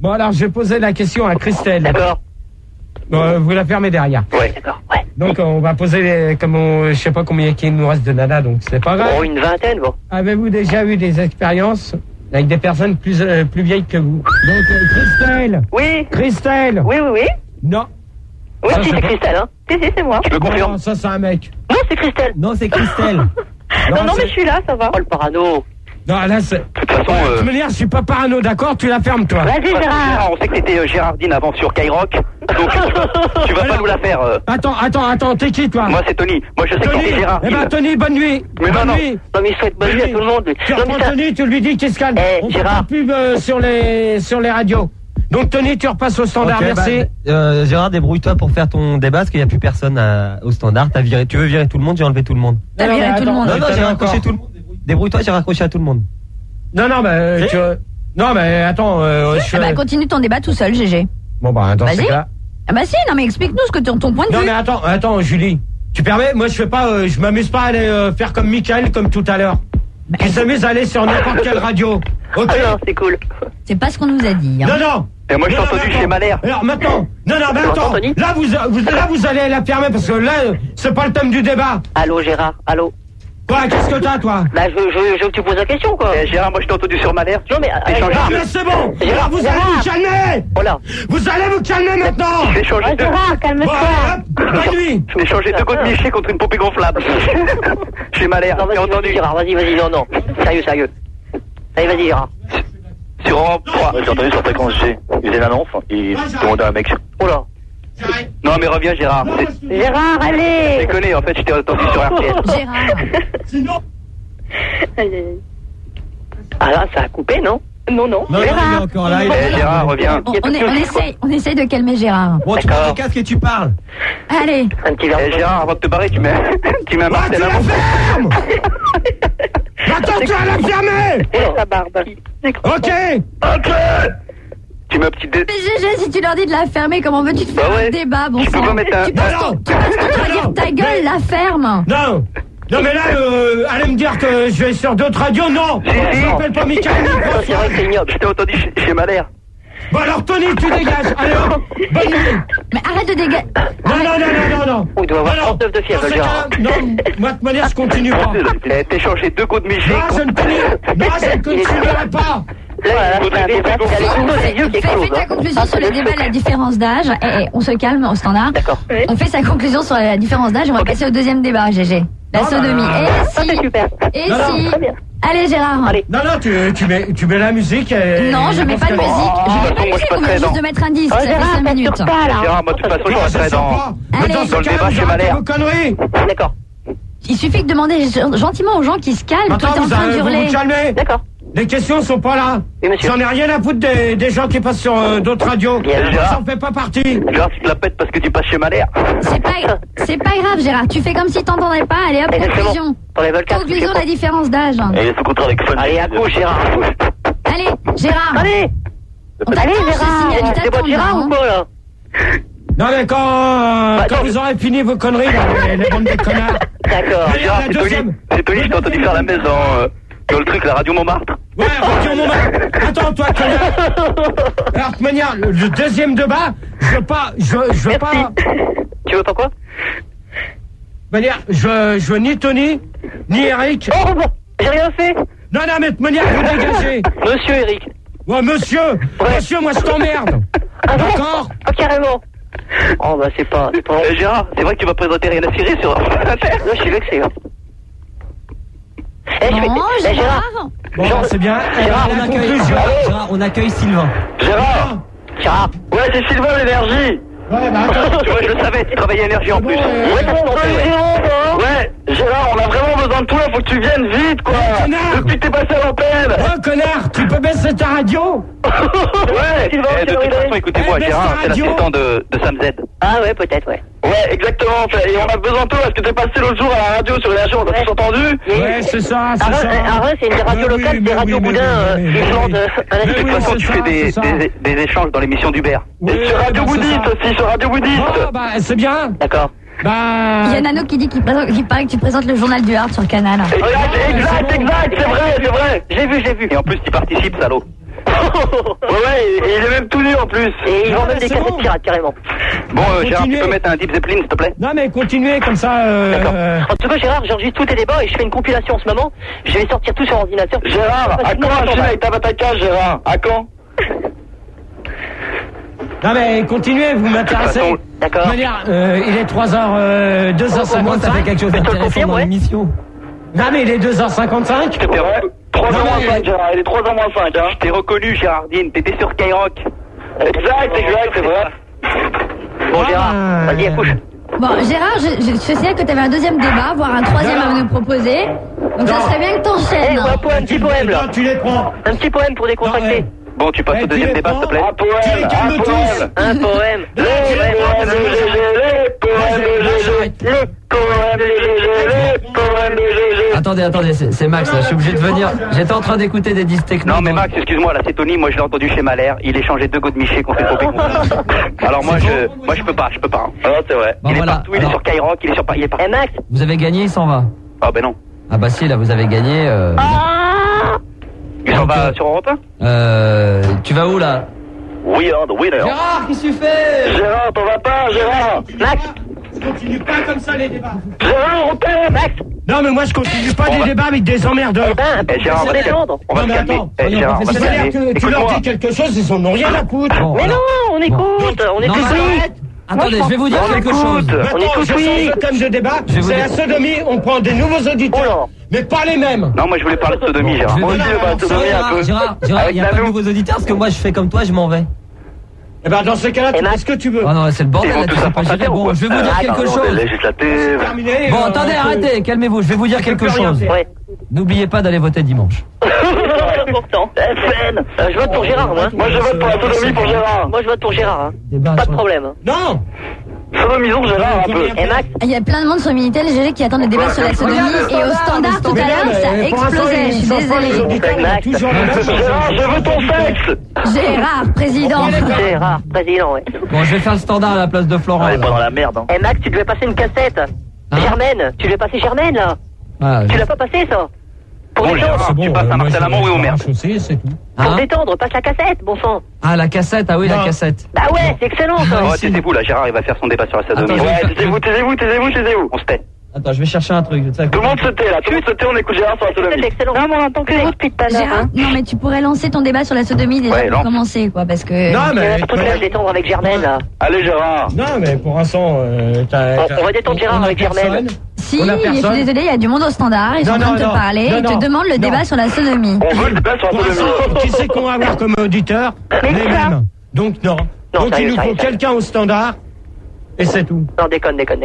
Speaker 1: Bon, alors, j'ai posé la question à Christelle.
Speaker 8: D'accord.
Speaker 1: Vous la fermez derrière.
Speaker 8: Ouais, d'accord, ouais.
Speaker 1: Donc on va poser je sais pas combien il nous reste de nana, donc c'est pas grave.
Speaker 8: Oh, une vingtaine, bon.
Speaker 1: Avez-vous déjà eu des expériences avec des personnes plus vieilles que vous? Donc Christelle.
Speaker 8: Oui.
Speaker 1: Christelle.
Speaker 8: Oui.
Speaker 1: Non.
Speaker 8: Oui, si, c'est Christelle, hein. Si, c'est moi.
Speaker 2: Je me confirme.
Speaker 1: Non, ça c'est un mec.
Speaker 8: Non, c'est Christelle.
Speaker 4: Non, c'est Christelle.
Speaker 8: non, mais je suis là, ça va. Oh, le parano.
Speaker 1: Non, là c'est...
Speaker 2: De toute façon...
Speaker 1: De toute manière, je suis pas parano, d'accord? Tu la fermes, toi.
Speaker 8: Vas-y, Gérard.
Speaker 2: On sait que t'étais Gérardine avant sur Skyrock, donc tu vas pas nous la faire.
Speaker 1: Attends, t'es qui, toi?
Speaker 2: Moi, c'est Tony. Moi, je sais que t'es Gérardine.
Speaker 1: Eh ben, Tony, bonne nuit.
Speaker 2: Mais
Speaker 1: bonne
Speaker 2: non.
Speaker 1: nuit.
Speaker 8: Non, mais il souhaite bonne nuit à tout le monde.
Speaker 1: Tu reprends Tony, tu lui dis qu'il se calme. On fait
Speaker 8: Gérard.
Speaker 1: pas de pub sur les radios. Donc, Tony, tu repasses au standard, merci.
Speaker 4: Gérard, débrouille-toi pour faire ton débat, parce qu'il n'y a plus personne au standard. Tu veux virer tout le monde, j'ai enlevé tout le monde.
Speaker 5: T'as viré tout le monde.
Speaker 4: Non, j'ai raccroché tout le monde. Débrouille-toi, j'ai raccroché à tout le monde.
Speaker 1: Non, mais attends,
Speaker 5: continue ton débat tout seul, GG.
Speaker 1: Bon, bah, attends, c'est là.
Speaker 5: Ah bah si, non mais explique-nous ce que ton point de vue.
Speaker 1: Non, mais attends, Julie. Tu permets? Moi, je m'amuse pas à aller faire comme Michael, comme tout à l'heure. Tu s'amuses à aller sur n'importe quelle radio. Ok?
Speaker 8: Ah non, c'est cool.
Speaker 5: C'est pas ce qu'on nous a dit. Hein.
Speaker 1: Non.
Speaker 2: Et moi, je t'ai entendu chez Malher.
Speaker 1: Alors, maintenant. Non, mais attends. Là, vous allez la fermer parce que là, c'est pas le thème du débat.
Speaker 8: Allô, Gérard, allô.
Speaker 1: Quoi, qu'est-ce que t'as, toi?
Speaker 8: Bah, je veux que tu poses la question, quoi.
Speaker 2: Gérard, moi, je t'ai entendu sur Malher.
Speaker 8: Non, mais...
Speaker 1: Mais c'est bon. Alors, vous allez vous calmer.
Speaker 8: Voilà.
Speaker 1: Vous allez vous calmer maintenant.
Speaker 2: J'ai changé
Speaker 3: Gérard, calme-toi.
Speaker 1: Bonne nuit.
Speaker 2: J'ai changé 2 côtes Miché contre une poupée gonflable. Chez Malher,
Speaker 8: Non,
Speaker 2: j'ai entendu.
Speaker 8: Gérard, vas-y, non. Sérieux. Allez, vas-y, Gérard.
Speaker 2: Sur Europe 3. J'ai entendu sur fréquence G. Il faisait une annonce, il demandait à un mec.
Speaker 8: Oh là.
Speaker 2: Non, mais reviens, Gérard.
Speaker 3: Gérard,
Speaker 2: Je
Speaker 3: allez.
Speaker 2: déconne, en fait, je t'ai entendu sur RTL.
Speaker 5: Gérard.
Speaker 1: Sinon.
Speaker 8: Ah là, ça a coupé, non? Non.
Speaker 1: Non, il est encore là.
Speaker 2: Gérard, reviens.
Speaker 5: On essaye de calmer Gérard.
Speaker 4: Bon, tu mets le casque et tu parles.
Speaker 5: Allez.
Speaker 8: Un petit verre.
Speaker 2: Gérard, avant de te barrer, tu mets un martel à mon
Speaker 1: ferme. Attends, tu vas la fermer.
Speaker 3: La barbe.
Speaker 1: Ok.
Speaker 2: Tu mets un petit dé...
Speaker 5: Mais GG, si tu leur dis de la fermer, comment veux-tu te faire un débat, bon
Speaker 2: Tu peux
Speaker 5: sang?
Speaker 2: pas mettre un...
Speaker 5: Tu passes ton temps à dire ta gueule, la ferme.
Speaker 1: Non, mais là, allez me dire que je vais sur d'autres radios, non. Je m'appelle pas Michael.
Speaker 8: C'est vrai que c'est ignoble.
Speaker 2: Je t'ai entendu chez Malher.
Speaker 1: Bon, alors, Tony, tu dégages. Allez, hop, bonne nuit.
Speaker 5: Mais arrête de dégager.
Speaker 1: Non.
Speaker 8: Oh, il doit avoir 39 de fièvre, Gérard.
Speaker 1: Non, moi, de toute manière, je continue pas.
Speaker 2: T'es changé 2 côtes Miché.
Speaker 1: Non, je ne continuerai pas.
Speaker 8: Là, il y a un débat, il y a les yeux qui
Speaker 5: Fais ta
Speaker 8: explosent.
Speaker 5: conclusion sur le débat de la différence d'âge. Et on se calme au standard.
Speaker 8: D'accord.
Speaker 5: On fait sa conclusion sur la différence d'âge. On va passer au deuxième débat, GG. La sodomie. Et si. Allez, Gérard.
Speaker 8: Allez.
Speaker 1: Non, tu mets la musique.
Speaker 5: Non, je mets pas de musique. Je mets pas de musique, on vient juste de mettre un disque. Ça fait 5 minutes.
Speaker 2: Gérard, moi, de toute façon, je resterai dans le débat chez Malher.
Speaker 8: D'accord.
Speaker 5: Il suffit de demander gentiment aux gens qui se calment. Toi, t'es en train d'hurler.
Speaker 1: Vous calmez.
Speaker 8: D'accord.
Speaker 1: Les questions sont pas là.
Speaker 8: Oui, monsieur.
Speaker 1: J'en ai rien à foutre des gens qui passent sur d'autres radios. Ça en fait pas partie.
Speaker 2: Gérard, tu te la pètes parce que tu passes chez Malher.
Speaker 5: C'est pas grave, Gérard. Tu fais comme si t'entendais pas. Allez, hop, conclusion.
Speaker 8: Pour les Volcans.
Speaker 5: Conclusion de la différence d'âge.
Speaker 2: Et il faut contraire avec Fun.
Speaker 8: Allez, à gauche, Gérard.
Speaker 5: Allez, Gérard.
Speaker 8: Allez.
Speaker 5: On t'attend, Gérard.
Speaker 8: C'est pas Gérard ou quoi, là?
Speaker 1: Non, mais quand vous aurez fini vos conneries, là, les bandes de connards.
Speaker 8: D'accord.
Speaker 2: Gérard, c'est Tony, je t'ai entendu faire la messe dans le truc, la radio Montmartre.
Speaker 1: Ouais, radio Montmartre. Attends, toi, connard. Alors, de toute manière, le deuxième débat, je veux pas.
Speaker 8: Tu veux pas quoi?
Speaker 1: De manière, je veux ni Tony, ni Eric.
Speaker 8: Oh, bon, j'ai rien fait.
Speaker 1: Non, mais de toute manière, vous dégagez.
Speaker 8: Monsieur Eric.
Speaker 1: Ouais, monsieur.
Speaker 8: Ouais.
Speaker 1: Monsieur, moi, je t'emmerde.
Speaker 8: Ah bon?
Speaker 1: D'accord?
Speaker 8: Ah, carrément. Oh, bah, c'est pas...
Speaker 2: Gérard, c'est vrai que tu vas présenter Rien à cirer sur...
Speaker 8: Là, je suis vexé, hein.
Speaker 5: Non, Gérard.
Speaker 1: Bon, c'est bien.
Speaker 4: Gérard, on accueille Sylvain.
Speaker 2: Gérard. Ouais, c'est Sylvain l'énergie.
Speaker 1: Ouais, bah attends.
Speaker 2: Tu vois, je le savais, tu travaillais énergie en plus.
Speaker 8: Ouais,
Speaker 2: Gérard, on a vraiment besoin de toi, faut que tu viennes vite, quoi. Depuis que t'es passé à l'antenne.
Speaker 1: Oh, connard, tu peux baisser ta radio?
Speaker 2: Ouais. De toute façon, écoutez-moi, Gérard, c'est l'assistant de Sam Z.
Speaker 8: Ah ouais, peut-être, ouais.
Speaker 2: Ouais, exactement. Et on a besoin de toi parce que t'es passé l'autre jour à la radio sur Énergie, on a tous entendu.
Speaker 1: Ouais, c'est ça, c'est ça.
Speaker 8: Arras, c'est une radio locale, des radios boudins qui chantent à la
Speaker 2: De toute façon, tu fais des échanges dans l'émission d'Hubert. Et sur Radio Bouddhiste aussi, sur Radio Bouddhiste.
Speaker 1: Oh, bah, c'est bien.
Speaker 8: D'accord.
Speaker 1: Bah.
Speaker 5: Il y a Nano qui dit qu'il paraît que tu présentes le journal du Hard sur Canal.
Speaker 2: Exact, c'est vrai. J'ai vu. Et en plus, tu participes, salaud. Ouais, et il est même tout nu en plus.
Speaker 8: Et ils vendent même des cassettes pirates, carrément.
Speaker 2: Bon, Gérard, tu peux mettre un Deep Zeppelin, s'il te plaît?
Speaker 1: Non, mais continuez comme ça.
Speaker 8: D'accord. En tout cas, Gérard, j'enregistre tous tes débats et je fais une compilation en ce moment. Je vais sortir tout sur ordinateur.
Speaker 7: Gérard, à quand un film avec Tabata, Gérard? À quand?
Speaker 1: Non, mais continuez, vous m'intéressez.
Speaker 8: D'accord.
Speaker 1: De manière, il est 2h55.
Speaker 4: 2h55, ça fait quelque chose d'intéressant dans l'émission.
Speaker 1: Non, mais il est 2h55.
Speaker 7: 3h moins 5, Gérard, il est 3h moins 5, hein.
Speaker 2: Je t'ai reconnu, Gérardine, t'étais sur Skyrock.
Speaker 7: Exact, c'est vrai.
Speaker 8: Bon, Gérard, vas-y, accouche.
Speaker 5: Bon, Gérard, je sais que tu avais un deuxième débat, voire un troisième à nous proposer. Donc ça serait bien que t'enchaînes.
Speaker 8: Un petit poème, là.
Speaker 1: Tu les prends.
Speaker 8: Un petit poème pour décontracter.
Speaker 2: Bon, tu passes au deuxième débat, s'il te plaît.
Speaker 7: Un poème.
Speaker 8: Un poème.
Speaker 4: Attendez, c'est Max là, je suis obligé de venir. J'étais en train d'écouter des disques techno.
Speaker 2: Non mais Max, excuse-moi, là c'est Tony, moi je l'ai entendu chez Malher, il échangeait 2 Godemiché contre une popée. Alors moi je peux pas.
Speaker 7: Ah c'est vrai.
Speaker 4: Bon,
Speaker 2: Il est
Speaker 4: voilà.
Speaker 2: partout, il est sur Skyrock, il est partout.
Speaker 8: Eh Max,
Speaker 4: Vous avez gagné, il s'en va.
Speaker 2: Ah ben non.
Speaker 4: Ah bah si, là vous avez gagné.
Speaker 2: Il s'en va sur Europe 1?
Speaker 4: Tu vas où là?
Speaker 7: We are the winner.
Speaker 4: Gérard, qu'est-ce que tu fais?
Speaker 7: Gérard, t'en vas pas, Gérard.
Speaker 8: Max,
Speaker 1: Continue pas comme ça les débats.
Speaker 7: Gérard, on t'aime.
Speaker 8: Max.
Speaker 1: Non, mais moi je continue pas des débats avec des emmerdeurs.
Speaker 2: Gérard,
Speaker 8: on va détendre.
Speaker 2: on va
Speaker 1: Non,
Speaker 2: se
Speaker 1: mais
Speaker 2: calmer.
Speaker 1: attends,
Speaker 2: Gérard, on va se
Speaker 1: c'est-à-dire
Speaker 2: calmer.
Speaker 1: que tu leur
Speaker 2: Écoute-moi.
Speaker 1: dis quelque chose, ils en ont rien à foutre.
Speaker 4: Bon,
Speaker 8: Mais
Speaker 4: alors.
Speaker 8: non, on écoute, on
Speaker 4: Non,
Speaker 8: écoute.
Speaker 4: mais arrête. Attendez, je vais vous dire quelque chose.
Speaker 1: Maintenant,
Speaker 8: On écoute,
Speaker 1: je
Speaker 8: oui.
Speaker 1: change de thème de débat,
Speaker 4: Je vais vous
Speaker 1: c'est
Speaker 4: dire-
Speaker 1: la sodomie, on prend des nouveaux auditeurs, mais pas les mêmes.
Speaker 2: Non, moi je voulais parler de sodomie,
Speaker 4: Je
Speaker 2: Gérard.
Speaker 4: vais
Speaker 7: Moi
Speaker 4: vous
Speaker 7: aussi,
Speaker 4: dire-
Speaker 7: on va te donner un peu.
Speaker 4: Gérard,
Speaker 7: Avec
Speaker 4: il n'y a pas de
Speaker 7: Nanou.
Speaker 4: nouveaux auditeurs parce que moi je fais comme toi, je m'en vais.
Speaker 1: Eh ben dans ce cas-là, tu
Speaker 8: Et
Speaker 1: fais ce que tu veux.
Speaker 4: Oh non, c'est le bordel,
Speaker 2: Ils vont
Speaker 4: là, tu
Speaker 2: tous
Speaker 4: sais
Speaker 2: à
Speaker 4: pas
Speaker 2: France
Speaker 4: gérer.
Speaker 2: Inter, ou
Speaker 4: Bon,
Speaker 2: quoi?
Speaker 4: je vais vous dire quelque chose.
Speaker 7: Législative.
Speaker 1: Terminé.
Speaker 4: Bon, attendez, arrêtez, calmez-vous, je vais vous dire quelque
Speaker 1: plus rien
Speaker 4: chose.
Speaker 1: faire.
Speaker 8: Ouais.
Speaker 4: N'oubliez pas d'aller voter dimanche.
Speaker 8: C'est important. FN. Je vote pour Gérard, moi.
Speaker 7: Moi je vote pour la sodomie pour Gérard.
Speaker 8: Moi, je vote pour Gérard. Hein.
Speaker 4: Débat
Speaker 8: Pas de
Speaker 4: sur-
Speaker 8: problème.
Speaker 1: Non.
Speaker 7: Sodomisons Gérard un peu.
Speaker 8: Et Max,
Speaker 5: Il y a plein de monde sur Minitel GG qui attendent le débat sur la sodomie et au standard tout à l'heure ça explosait, je suis désolée.
Speaker 7: Gérard, je veux ton sexe.
Speaker 5: Gérard, président.
Speaker 8: Gérard, président, ouais.
Speaker 4: Bon, je vais faire le standard à la place de Florent.
Speaker 7: On est pas
Speaker 4: là.
Speaker 7: dans la merde. Hein.
Speaker 8: Eh Max, tu devais passer une cassette.
Speaker 4: Hein
Speaker 8: Germaine, tu devais passer Germaine, là.
Speaker 4: Ah,
Speaker 8: Tu l'as pas passé, ça. Pour
Speaker 2: Bon,
Speaker 8: détendre,
Speaker 2: Gérard, tu passes à Marcel Amont, oui ou merde?
Speaker 1: C'est tout.
Speaker 8: pour
Speaker 4: hein
Speaker 8: détendre, passe la cassette, bon sang.
Speaker 4: Ah, la cassette, ah oui, la
Speaker 1: Non.
Speaker 4: cassette.
Speaker 8: Bah ouais, c'est excellent, ça.
Speaker 2: Oh, taisez-vous là, Gérard il va faire son débat sur la sodomie.
Speaker 4: Attends,
Speaker 7: Ouais,
Speaker 4: je-
Speaker 7: taisez-vous.
Speaker 2: On se tait.
Speaker 4: Attends, je vais chercher un truc.
Speaker 7: Tout le monde se tait là, tout le monde se tait, on écoute Gérard sur la
Speaker 8: C'est
Speaker 7: sodomie.
Speaker 8: excellent.
Speaker 3: Non, moi, en tant que vous depuis tout à l'heure.
Speaker 5: Gérard, non mais tu pourrais lancer ton débat sur la sodomie déjà
Speaker 2: Ouais,
Speaker 5: pour
Speaker 2: lance.
Speaker 5: commencer quoi parce que
Speaker 1: Non, mais.
Speaker 8: Surtout que là, je détendre avec Germaine, là.
Speaker 7: Allez Gérard.
Speaker 1: Non, mais pour l'instant,
Speaker 8: On va détendre Gérard avec Germaine.
Speaker 5: si,
Speaker 1: On a
Speaker 5: je suis
Speaker 1: personne.
Speaker 5: désolée, il y a du monde au standard, ils sont en train de te parler, ils te demandent le débat sur la sodomie.
Speaker 7: On veut le débat sur
Speaker 1: Pour
Speaker 7: la
Speaker 1: l'instant,
Speaker 7: sodomie.
Speaker 1: qui c'est qu'on va avoir comme auditeur?
Speaker 3: Mais
Speaker 1: Les
Speaker 3: ça.
Speaker 1: mêmes. Donc non.
Speaker 8: Non,
Speaker 1: Donc
Speaker 8: sérieux,
Speaker 1: il nous faut
Speaker 8: sérieux.
Speaker 1: quelqu'un au standard, et c'est tout.
Speaker 8: Non, déconne.
Speaker 2: Déconne.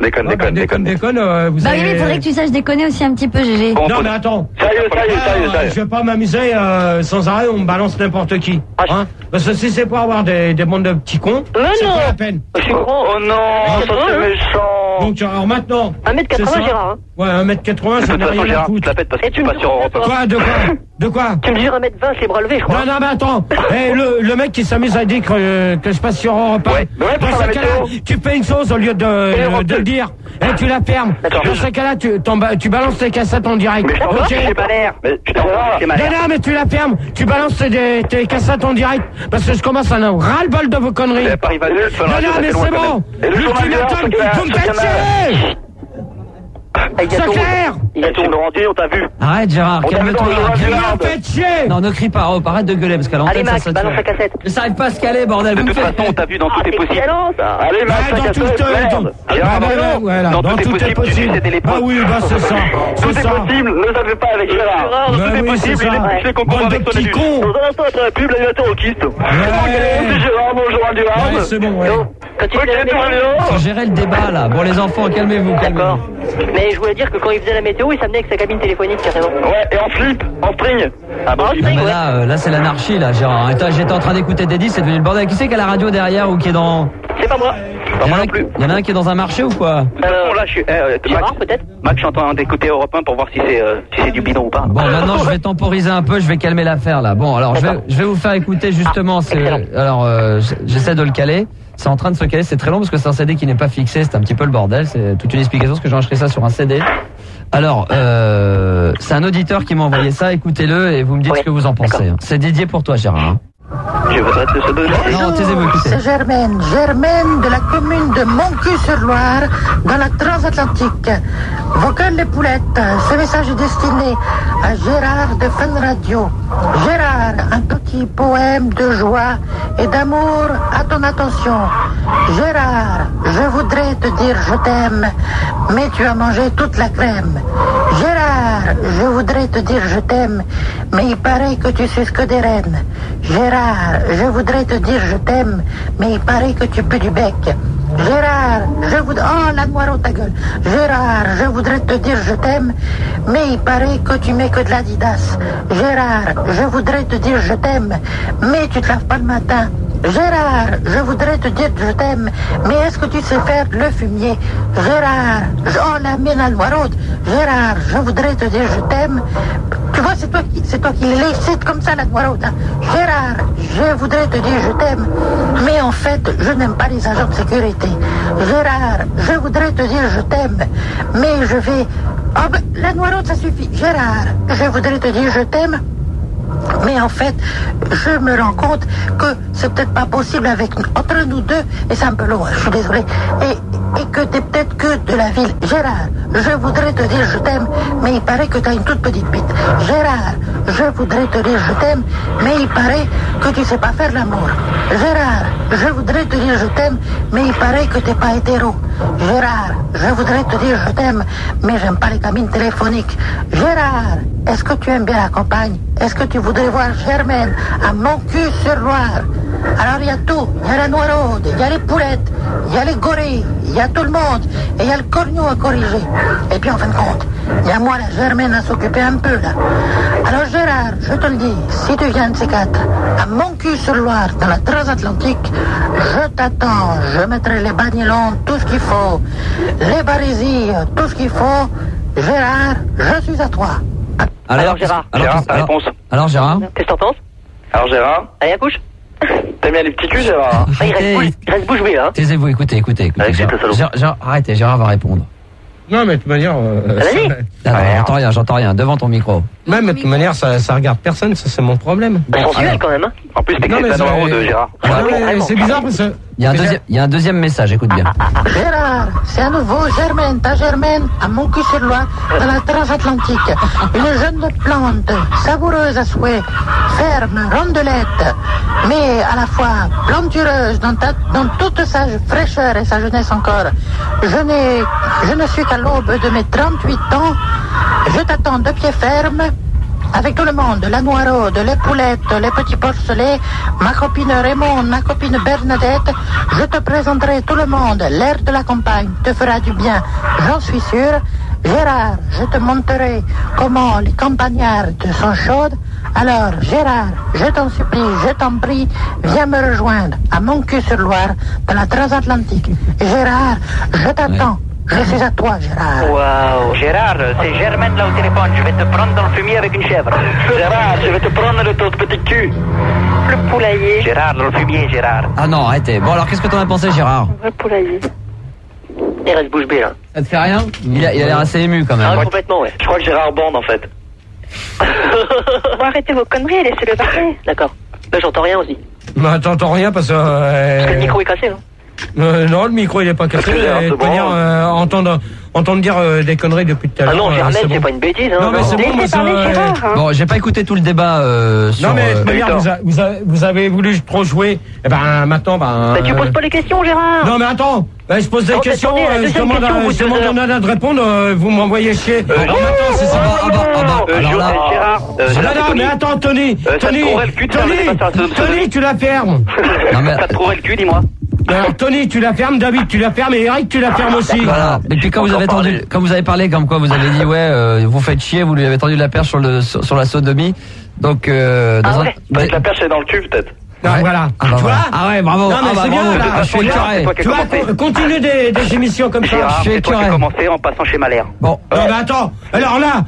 Speaker 1: Vous
Speaker 5: Bah oui,
Speaker 1: avez...
Speaker 5: mais il faudrait que tu saches déconner aussi un petit peu, GG.
Speaker 2: Bon,
Speaker 1: Non,
Speaker 2: faut-
Speaker 1: mais attends.
Speaker 7: Sérieux.
Speaker 1: Je vais pas m'amuser sans arrêt, on me balance n'importe qui. Hein? Parce que si c'est pour avoir des bandes de petits cons,
Speaker 8: Mais
Speaker 1: c'est
Speaker 8: non.
Speaker 1: pas la peine.
Speaker 8: Je suis grand.
Speaker 7: Oh non, ça c'est méchant.
Speaker 1: Donc alors maintenant.
Speaker 8: 1m80,
Speaker 1: c'est ça.
Speaker 8: Gérard. Hein.
Speaker 1: Ouais, 1m80,
Speaker 2: De
Speaker 1: ça
Speaker 2: toute
Speaker 1: n'a
Speaker 2: façon,
Speaker 1: rien à
Speaker 2: Gérard, tu te
Speaker 1: foutre.
Speaker 2: la pètes parce
Speaker 8: Et
Speaker 2: que
Speaker 8: tu
Speaker 2: tu
Speaker 8: me
Speaker 2: passes sur
Speaker 8: dis
Speaker 2: Europe 1.
Speaker 1: Quoi? De quoi?
Speaker 8: Tu me dis 1m20, c'est bras levé, je crois.
Speaker 1: Non, mais attends. Le mec qui s'amuse à dire que je passe sur Europe 1.
Speaker 2: Ouais.
Speaker 7: Mais ouais,
Speaker 1: Dans
Speaker 7: pour
Speaker 1: ce
Speaker 7: la
Speaker 1: cas-là,
Speaker 7: météo.
Speaker 1: tu fais une chose au lieu de le dire. Et tu la fermes.
Speaker 8: D'accord.
Speaker 1: Dans ce cas-là, tu balances tes cassettes en direct.
Speaker 2: Mais je t'en
Speaker 1: Ok.
Speaker 2: chez Malher.
Speaker 7: Mais
Speaker 2: Je t'en chez
Speaker 1: Non,
Speaker 2: Malher.
Speaker 1: non, mais tu la fermes. Tu balances tes cassettes en direct. Parce que je commence à en avoir ras-le-bol de vos conneries.
Speaker 2: C'est Paris Valais,
Speaker 1: Non, non, mais c'est bon.
Speaker 7: Et le journal
Speaker 1: L'ultimatum,
Speaker 7: Gérard,
Speaker 1: vous me faites chier.
Speaker 8: Avec
Speaker 1: C'est clair.
Speaker 8: Il y a tout.
Speaker 7: Laurentier, on t'a vu.
Speaker 4: Arrête, Gérard,
Speaker 7: On t'a vu dans
Speaker 4: calme-toi.
Speaker 7: le journal
Speaker 1: Vous
Speaker 7: Gérard.
Speaker 1: me faites chier.
Speaker 4: Non, ne crie pas, oh, arrête de gueuler parce qu'à
Speaker 8: Allez,
Speaker 4: l'antenne ça
Speaker 8: Max,
Speaker 4: saute.
Speaker 8: balance la cassette.
Speaker 4: Mais ça arrive pas à se caler, bordel.
Speaker 2: De
Speaker 4: Vous me
Speaker 2: toute
Speaker 4: faites.
Speaker 2: façon, on t'a vu dans Tout est
Speaker 8: C'est
Speaker 2: possible.
Speaker 8: excellent, ça.
Speaker 7: Allez,
Speaker 1: Bah,
Speaker 7: Max,
Speaker 1: dans
Speaker 7: la
Speaker 1: tout
Speaker 7: cassette, merde.
Speaker 2: Gérard,
Speaker 1: voilà,
Speaker 2: dans
Speaker 1: dans
Speaker 2: Tout est
Speaker 1: tout est
Speaker 2: possible, tu
Speaker 1: possible.
Speaker 2: disais les
Speaker 1: Ah
Speaker 2: potes.
Speaker 1: oui, bah c'est ça.
Speaker 7: Tout
Speaker 1: C'est
Speaker 7: est
Speaker 1: ça.
Speaker 7: possible, ne savez pas avec Gérard.
Speaker 2: Gérard,
Speaker 1: Bah
Speaker 2: tout est
Speaker 1: oui,
Speaker 2: possible,
Speaker 1: c'est
Speaker 2: il
Speaker 1: ça.
Speaker 2: est fait concours
Speaker 1: Bande de
Speaker 2: avec son
Speaker 1: petits
Speaker 2: élu.
Speaker 1: cons.
Speaker 7: Dans un instant, après la pub, l'animateur au kyste.
Speaker 1: Ouais.
Speaker 7: C'est Gérard, bonjour à Gérard.
Speaker 1: Ouais, c'est bon, ouais.
Speaker 8: Quand tu
Speaker 7: Ok,
Speaker 8: faisais la
Speaker 7: tout va
Speaker 8: météo.
Speaker 7: bien.
Speaker 4: Faut gérer le débat là. Bon, les enfants, calmez-vous,
Speaker 8: D'accord.
Speaker 4: calmez-vous.
Speaker 8: Mais je voulais dire que quand il faisait la météo, il s'amenait avec sa cabine téléphonique, carrément.
Speaker 7: Ouais, et en slip, en string.
Speaker 2: Ah bon,
Speaker 8: En
Speaker 2: j'y
Speaker 4: Non,
Speaker 2: vais.
Speaker 8: string,
Speaker 4: mais
Speaker 8: ouais.
Speaker 4: là, c'est l'anarchie là, Gérard. Attends, j'étais en train d'écouter des disques, c'est devenu le bordel. Qui c'est qui a la radio derrière ou qui est dans.
Speaker 8: C'est pas moi.
Speaker 4: Il y en a
Speaker 2: non
Speaker 4: un-
Speaker 2: plus.
Speaker 4: il y en a un qui est dans un marché ou quoi?
Speaker 2: De toute façon, là, je suis.
Speaker 8: Gérard,
Speaker 2: Max,
Speaker 8: peut-être.
Speaker 2: Max, je suis en train d'écouter Europe 1 pour voir si c'est du bidon ou pas.
Speaker 4: Bon, maintenant je vais temporiser un peu, je vais calmer l'affaire là. Bon, alors je vais vous faire écouter justement.
Speaker 8: excellent.
Speaker 4: Alors j'essaie de le caler. C'est en train de se caler, c'est très long parce que c'est un CD qui n'est pas fixé, c'est un petit peu le bordel. C'est toute une explication parce que j'ai enregistré ça sur un CD. Alors c'est un auditeur qui m'a envoyé ça. Écoutez-le et vous me dites
Speaker 8: Oui,
Speaker 4: ce que vous en pensez.
Speaker 8: d'accord.
Speaker 4: C'est dédié pour toi, Gérard. Hein.
Speaker 2: Je voudrais te se donner.
Speaker 4: Non, taisez-vous, écoutez.
Speaker 9: C'est Germaine. Germaine de la commune de Montcuq-sur-Loire, dans la Transatlantique. Vocal les poulettes. Ce message est destiné à Gérard de Fun Radio. Gérard, un petit poème de joie et d'amour à ton attention. Gérard, je voudrais te dire je t'aime, mais tu as mangé toute la crème. Gérard, je voudrais te dire je t'aime, mais il paraît que tu suces que des rennes. Gérard, je voudrais te dire je t'aime, mais il paraît que tu pues du bec. Gérard, je voudrais... Oh, la Noiro, ta gueule. Gérard, je voudrais te dire je t'aime, mais il paraît que tu mets que de l'Adidas. Gérard, je voudrais te dire je t'aime, mais tu te laves pas le matin. Gérard, je voudrais te dire je t'aime, mais est-ce que tu sais faire le fumier? Gérard, oh la mienne à Noiro. Gérard, je voudrais te dire je t'aime. Tu vois, c'est toi qui l'excites comme ça, la Noiroute. Hein. Gérard, je voudrais te dire je t'aime, mais en fait, je n'aime pas les agents de sécurité. Gérard, je voudrais te dire je t'aime, mais je vais... Oh ben, la Noiroute, ça suffit. Gérard, je voudrais te dire je t'aime, mais en fait, je me rends compte que c'est peut-être pas possible entre nous deux, et c'est un peu long, je suis désolé, et que t'es peut-être que de la ville. Gérard, je voudrais te dire je t'aime, mais il paraît que t'as une toute petite bite. Gérard, je voudrais te dire je t'aime, mais il paraît que tu sais pas faire l'amour. Gérard, je voudrais te dire je t'aime, mais il paraît que t'es pas hétéro. Gérard, je voudrais te dire je t'aime, mais j'aime pas les cabines téléphoniques. Gérard, est-ce que tu aimes bien la campagne? Est-ce que tu voudrais voir Germaine à Montcuq-sur-Loire? Alors il y a tout, il y a la Noiraude, il y a les poulettes, il y a les gorilles, il y a tout le monde, et il y a le corneau à corriger. Et puis en fin de compte, il y a moi, la Germaine, à s'occuper un peu là. Alors Gérard, je te le dis, si tu viens de ces quatre, à Montcuq-sur-Loire, dans la Transatlantique, je t'attends, je mettrai les bagnolons, tout ce qu'il faut, les barésies, tout ce qu'il faut. Gérard, je suis à toi.
Speaker 8: Alors Gérard,
Speaker 2: ta réponse.
Speaker 4: Alors Gérard,
Speaker 8: qu'est-ce que t'en penses?
Speaker 2: Alors Gérard,
Speaker 8: Allez, accouche.
Speaker 2: t'aimes bien les petits culs, Gérard?
Speaker 8: Il reste bouche bée, hein.
Speaker 4: taisez-vous, écoutez. Arrêtez, Gérard va répondre.
Speaker 1: Non, mais de toute manière...
Speaker 8: Vas-y.
Speaker 4: J'entends rien, devant ton micro.
Speaker 1: Même de toute manière, ça regarde personne, ça c'est mon problème.
Speaker 8: Sensuel quand même, hein.
Speaker 2: En plus, t'es
Speaker 1: Non, mais
Speaker 2: la Noiraude, Gérard.
Speaker 1: c'est bizarre parce que...
Speaker 4: Il y a un deuxième message, écoute bien.
Speaker 9: Gérard, c'est à nouveau Germaine, ta Germaine, à Montcuq-sur-Loire, dans la Transatlantique. Une jeune plante, savoureuse à souhait, ferme, rondelette, mais à la fois plantureuse dans toute sa fraîcheur et sa jeunesse encore. Je ne suis qu'à l'aube de mes 38 ans. Je t'attends de pied ferme. Avec tout le monde, la Noiraude, les poulettes, les petits porcelets, ma copine Raymond, ma copine Bernadette, je te présenterai tout le monde. L'air de la campagne te fera du bien, j'en suis sûr. Gérard, je te montrerai comment les campagnardes sont chaudes. Alors, Gérard, je t'en supplie, je t'en prie, viens me rejoindre à Montcuq-sur-Loire, dans la Transatlantique. Gérard, je t'attends. Je suis à toi, Gérard.
Speaker 8: Waouh.
Speaker 2: Gérard, c'est Germaine là au téléphone, je vais te prendre dans le fumier avec une chèvre. Gérard, je vais te prendre de ton petit cul.
Speaker 6: Le poulailler.
Speaker 2: Gérard, dans le fumier, Gérard.
Speaker 4: Ah non, arrêtez. Bon alors, qu'est-ce que t'en as pensé, Gérard?
Speaker 6: Le poulailler.
Speaker 8: Il reste bouche bée, là.
Speaker 4: Ça te fait rien? Il a l'air assez ému quand même.
Speaker 8: Ah, complètement, ouais.
Speaker 2: Je crois que Gérard bande en fait.
Speaker 6: Bon, arrêtez vos conneries et laissez-le parler.
Speaker 8: D'accord. Là, j'entends rien aussi.
Speaker 1: Mais t'entends rien parce que...
Speaker 8: Parce que le micro est cassé, hein.
Speaker 1: Non, le micro il est pas cassé.
Speaker 2: C'est bon.
Speaker 1: Entendre dire des conneries depuis tout à l'heure.
Speaker 8: Ah non, Germaine, c'est
Speaker 1: bon.
Speaker 8: pas une bêtise, hein.
Speaker 1: Non, mais c'est bon,
Speaker 6: Laissez parler Gérard. Hein.
Speaker 4: Bon, j'ai pas écouté tout le débat sur...
Speaker 1: Non, mais de toute manière, vous avez voulu trop jouer. Eh ben, maintenant,
Speaker 8: Mais tu poses pas les questions, Gérard.
Speaker 1: Non, mais attends. Je pose des questions. Je demande de répondre. Vous m'envoyez chier.
Speaker 2: Non,
Speaker 1: c'est ça.
Speaker 4: Alors là...
Speaker 2: Gérard,
Speaker 1: Non, mais attends, Tony, tu la fermes.
Speaker 4: Non, mais...
Speaker 2: T'as trouvé le cul, dis-moi.
Speaker 1: Alors, Tony, tu la fermes, David, tu la fermes, et Eric, tu la fermes aussi.
Speaker 4: Voilà. Et puis quand vous avez parlé comme quoi vous avez dit vous faites chier, vous lui avez tendu la perche sur la sodomie. Donc
Speaker 2: Peut-être la perche est dans le cul, peut-être.
Speaker 1: Non,
Speaker 4: ouais.
Speaker 1: voilà.
Speaker 4: Ah bah
Speaker 1: tu vois?
Speaker 4: Ah ouais, bravo.
Speaker 1: Non, mais c'est bien, là.
Speaker 4: Je suis écœuré.
Speaker 1: Tu vois, continue des émissions comme ça.
Speaker 2: Gérard, c'est toi qui as commencé en passant chez Malher.
Speaker 4: Bon.
Speaker 1: Non, mais attends. Alors là,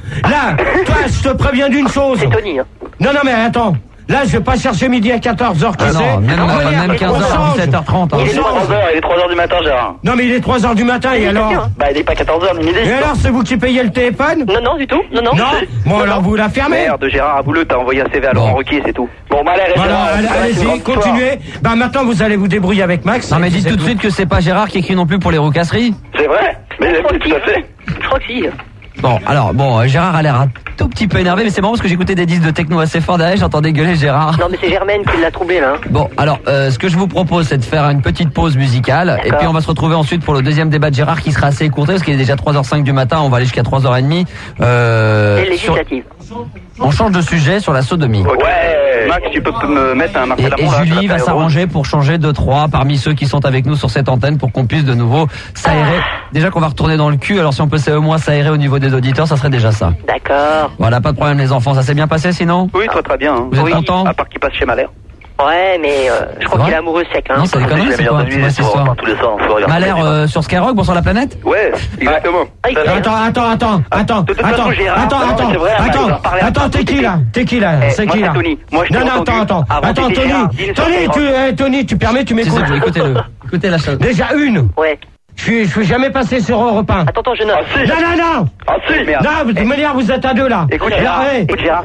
Speaker 1: toi, je te préviens d'une chose.
Speaker 8: C'est Tony, hein.
Speaker 1: Non, mais attends. Là, je vais pas chercher midi à 14h,
Speaker 4: Ah non, même 15h, 17h30.
Speaker 7: Il est 3h du matin, Gérard.
Speaker 1: Non, mais il est 3h du matin, et alors?
Speaker 7: Bah, il est pas 14h ni midi.
Speaker 1: Et alors, c'est vous qui payez le téléphone?
Speaker 8: Non, du tout. Non.
Speaker 1: Bon, alors vous la fermez.
Speaker 2: Merde, Gérard Abouleux, t'as envoyé un CV à Laurent Ruquier, c'est tout.
Speaker 7: Bon, bah,
Speaker 1: allez-y, continuez. Bah, maintenant, vous allez vous débrouiller avec Max.
Speaker 4: Non, mais dites tout de suite que c'est pas Gérard qui écrit non plus pour les roucasseries.
Speaker 7: C'est vrai? Mais tout à fait.
Speaker 8: Je crois que si.
Speaker 4: Bon, alors, Gérard a l'air un tout petit peu énervé, mais c'est marrant parce que j'écoutais des disques de techno assez fort derrière, j'entendais gueuler Gérard.
Speaker 8: Non, mais c'est Germaine qui l'a troublé, là.
Speaker 4: Bon, alors, ce que je vous propose, c'est de faire une petite pause musicale, et puis on va se retrouver ensuite pour le deuxième débat de Gérard qui sera assez écourté, parce qu'il est déjà 3h05 du matin, on va aller jusqu'à 3h30.
Speaker 8: C'est législative.
Speaker 4: On change de sujet sur la sodomie.
Speaker 2: Ouais, Max, tu peux me mettre un Marcel
Speaker 4: Et Julie va s'arranger pour changer 2-3 parmi ceux qui sont avec nous sur cette antenne pour qu'on puisse de nouveau s'aérer. Déjà qu'on va retourner dans le cul, alors si on peut au moins s'aérer au niveau des auditeurs, ça serait déjà ça.
Speaker 8: D'accord.
Speaker 4: Voilà, pas de problème les enfants, ça s'est bien passé sinon?
Speaker 2: Oui, très bien.
Speaker 4: Vous êtes contents?
Speaker 2: À part qu'il passe chez Malher.
Speaker 8: Ouais, mais je crois qu'il est amoureux sec. Hein.
Speaker 4: Non, c'est des conneries, c'est quoi cette histoire? Malher sur Skyrock, Bonsoir la planète?
Speaker 2: Ouais, exactement.
Speaker 1: Attends, t'es qui là? C'est qui là?
Speaker 2: Tony. Moi, je
Speaker 1: Tony, tu permets, tu m'écoutes.
Speaker 4: Écoutez-le. Écoutez la chose.
Speaker 1: Déjà une.
Speaker 8: Ouais.
Speaker 1: Je suis jamais passé sur Europe 1.
Speaker 8: Attends, je note.
Speaker 1: Non.
Speaker 2: Ah si, merde.
Speaker 1: Non, de toute manière, vous êtes à deux là.
Speaker 2: Écoute, Gérard,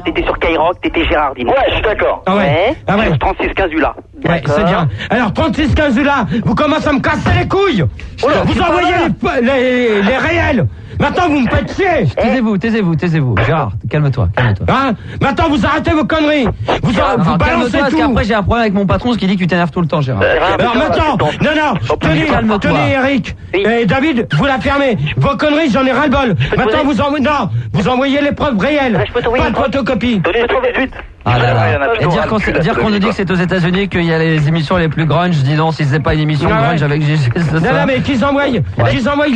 Speaker 2: t'étais sur Skyrock, t'étais Gérardine.
Speaker 7: Ouais, je suis d'accord.
Speaker 1: Ah ouais.
Speaker 2: 36-15 là.
Speaker 1: Ouais, c'est bien. Alors, 36-15 là, vous commencez à me casser les couilles. Vous envoyez les réels. Maintenant, vous me faites chier.
Speaker 4: Taisez-vous. Gérard, calme-toi.
Speaker 1: Hein? Maintenant, vous arrêtez vos conneries. Vous balancez
Speaker 4: parce
Speaker 1: tout.
Speaker 4: qu'après, j'ai un problème avec mon patron, ce qui dit que tu t'énerves tout le temps, Gérard.
Speaker 1: Alors maintenant, Tony et Eric, et David, vous la fermez. Vos conneries, j'en ai ras-le-bol. Maintenant, vous envoyez les preuves réelles. Pas de photocopie.
Speaker 4: Ah là là. Et dire qu'on nous dit que c'est aux États-Unis qu'il y a les émissions les plus grunge, dis donc si c'est pas une émission grunge avec GG.
Speaker 1: Non, mais qu'ils envoient les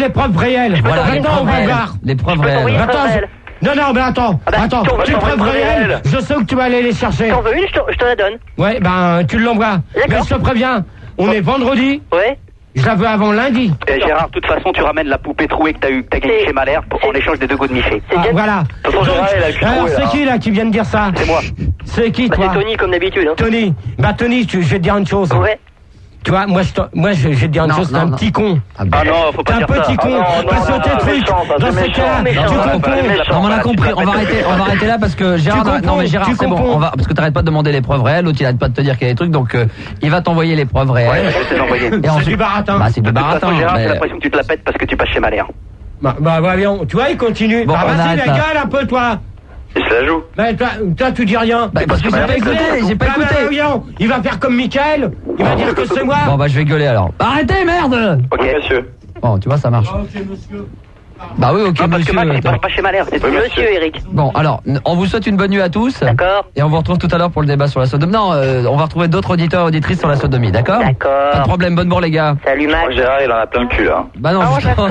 Speaker 1: preuves réelles.
Speaker 4: Voilà,
Speaker 1: maintenant, on va voir.
Speaker 4: Les preuves réelles.
Speaker 1: Non, mais attends. Les preuves réelles, je sais où tu vas aller les chercher.
Speaker 8: T'en veux une, je te la donne.
Speaker 1: Ouais, ben, tu l'envoies. Mais je te préviens, on est vendredi.
Speaker 8: Ouais.
Speaker 1: Je la veux avant lundi.
Speaker 2: Et Gérard, de toute façon, tu ramènes la poupée trouée que t'as gagnée chez Malher en échange des 2 godemichés.
Speaker 1: Voilà. Alors, c'est qui là qui vient de dire ça?
Speaker 2: C'est moi.
Speaker 1: C'est qui toi?
Speaker 8: C'est Tony comme d'habitude. Hein.
Speaker 1: Tony, je vais te dire une chose.
Speaker 8: Ouais.
Speaker 1: Tu vois, moi je vais te dire une chose, t'es un petit con.
Speaker 2: Ah non, faut pas dire ça.
Speaker 1: T'es un petit con, parce que tes trucs, dans ces cas-là, tu comprends.
Speaker 4: Non, on a compris, on va arrêter là parce que Gérard, c'est bon, parce que t'arrêtes pas de demander les preuves réelles, l'autre il arrête pas de te dire qu'il y a des trucs, donc il va t'envoyer les preuves réelles.
Speaker 2: Ouais, je vais t'envoyer.
Speaker 1: C'est du baratin.
Speaker 4: Bah, c'est du baratin.
Speaker 2: Gérard, j'ai l'impression que tu te la pètes parce que tu passes chez Malher.
Speaker 1: Bah, voyons, tu vois, il continue.
Speaker 4: Bon,
Speaker 1: vas-y, les gars, un peu, toi.
Speaker 7: Il se la joue.
Speaker 1: Mais toi, tu dis rien.
Speaker 4: Bah, parce que j'ai pas écouté.
Speaker 1: Il va faire comme Mickaël. Il va dire que c'est moi.
Speaker 4: Bon, bah, je vais gueuler alors. Arrêtez, merde!
Speaker 7: Ok, monsieur.
Speaker 4: Bon, tu vois, ça marche.
Speaker 1: Ok, monsieur.
Speaker 4: Bah oui, ok,
Speaker 2: parce
Speaker 4: monsieur.
Speaker 2: que Max, il passe pas chez Malher, c'est
Speaker 8: Monsieur Eric.
Speaker 4: Bon, alors, on vous souhaite une bonne nuit à tous.
Speaker 8: D'accord.
Speaker 4: Et on vous retrouve tout à l'heure pour le débat sur la sodomie. Non, on va retrouver d'autres auditeurs et auditrices sur la sodomie, d'accord?
Speaker 8: D'accord.
Speaker 4: Pas de problème, bonne bourre les gars.
Speaker 8: Salut Max.
Speaker 7: Gérard, il en a plein le cul, là.
Speaker 4: Bah non, justement,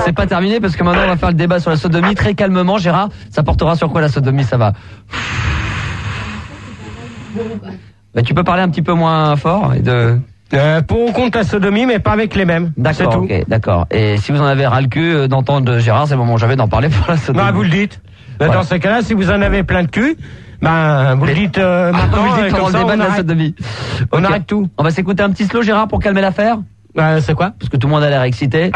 Speaker 4: c'est pas terminé parce que maintenant on va faire le débat sur la sodomie très calmement. Gérard, ça portera sur quoi la sodomie? Ça va. Bah, tu peux parler un petit peu moins fort et de...
Speaker 1: Pour ou contre la sodomie, mais pas avec les mêmes.
Speaker 4: D'accord, ok, d'accord. Et si vous en avez ras le cul d'entendre Gérard, c'est le moment jamais d'en parler pour la sodomie.
Speaker 1: Bah, vous le dites.
Speaker 4: Voilà.
Speaker 1: Dans ce cas-là, si vous en avez plein de cul, vous le dites maintenant,
Speaker 4: vous le dites pendant le débat de la sodomie.
Speaker 1: On arrête tout.
Speaker 4: On va s'écouter un petit slow, Gérard, pour calmer l'affaire.
Speaker 1: C'est quoi?
Speaker 4: Parce que tout le monde a l'air excité.